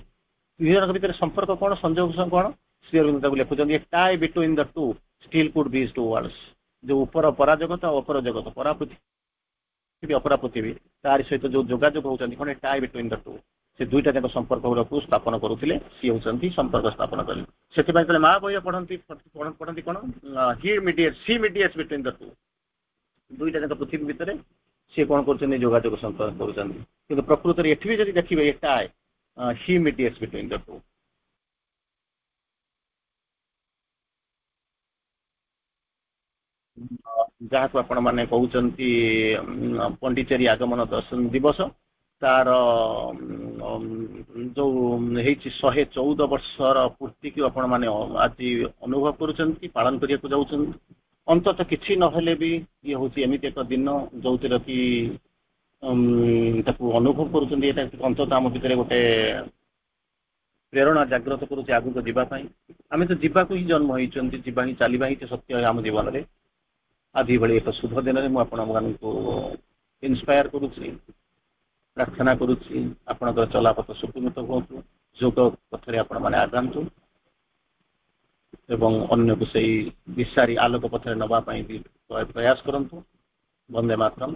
ଦୁଇ ଜଣଙ୍କ ଭିତରେ ସମ୍ପର୍କ କଣ, ସଂଯୋଗ କଣ, ଶ୍ରୀ ଅରବିନ୍ଦ ତାକୁ ଲେଖୁଛନ୍ତି, a tie between the two still could this two worlds. ଯୋଉ ଉପର ପରାଜଗତ ଆଉ ଅପର ଜଗତ, ପରାପୃଥିବୀ ଅପରା ପୃଥିବୀ, ତାରି ସହିତ ଯୋଉ ଯୋଗାଯୋଗ ହଉଛନ୍ତି କଣ, ଟାଏ ବିଟୱିନ୍ ଦ ଟୁ, ସେ ଦୁଇଟା ଯାକ ସମ୍ପର୍କକୁ ସ୍ଥାପନ କରୁଥିଲେ, ସିଏ ହଉଛନ୍ତି ସମ୍ପର୍କ ସ୍ଥାପନ କଲେ। ସେଥିପାଇଁ ଯେତେବେଳେ ମା ବହି ପଢନ୍ତି କଣ, ସି ମିଡିଏଟ୍ସ ବିଟୱିନ୍ ଦ ଟୁ, ଦୁଇଟା ଯାକ ପୃଥିବୀ ଭିତରେ ସିଏ କଣ କରୁଛନ୍ତି, ଯୋଗାଯୋଗ ସମ୍ପର୍କ କରୁଛନ୍ତି। କିନ୍ତୁ ପ୍ରକୃତରେ ଏଠି ବି ଯଦି ଦେଖିବେ, ଏଟା ହି ମିଡିଏଟ୍ସ ବିଟୱିନ୍ ଦ ଟୁ। ଯାହାକୁ ଆପଣ ମାନେ କହୁଛନ୍ତି ପଣ୍ଡିଚେରୀ ଆଗମନ ଦିବସ, ତାର ଯୋଉ ହେଇଛି 114 ବର୍ଷର ପୂର୍ତ୍ତିକୁ ଆପଣ ମାନେ ଆଜି ଅନୁଭବ କରୁଛନ୍ତି, ପାଳନ କରିବାକୁ ଯାଉଛନ୍ତି। ଅନ୍ତତଃ କିଛି ନହେଲେ ବି ଇଏ ହଉଛି ଏମିତି ଏକ ଦିନ ଯୋଉଥିରେ କି ତାକୁ ଅନୁଭବ କରୁଛନ୍ତି, ଏଇଟା ଅନ୍ତତଃ ଆମ ଭିତରେ ଗୋଟେ ପ୍ରେରଣା ଜାଗ୍ରତ କରୁଛି ଆଗକୁ ଯିବା ପାଇଁ। ଆମେ ତ ଯିବାକୁ ହିଁ ଜନ୍ମ ହେଇଛନ୍ତି, ଯିବା ହିଁ ଚାଲିବା ହିଁ ସତ୍ୟ ଆମ ଜୀବନରେ। ଆଜି ଭଳି ଏକ ଶୁଭ ଦିନରେ ମୁଁ ଆପଣମାନଙ୍କୁ ଇନ୍ସପାୟାର କରୁଛି, ପ୍ରାର୍ଥନା କରୁଛି ଆପଣଙ୍କର ଚଲାପଥ ସୁଖମତ ହୁଅନ୍ତୁ, ଯୋଗ ପଥରେ ଆପଣ ମାନେ ଆଗାନ୍ତୁ। ଏବଂ ଅନ୍ୟକୁ ସେଇ ଦିଶାରି ଆଲୋକ ପଥରେ ନେବା ପାଇଁ ବି ପ୍ରୟାସ କରନ୍ତୁ। Vande Mataram.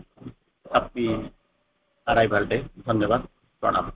Happy arrival day. ଧନ୍ୟବାଦ, ପ୍ରଣାମ।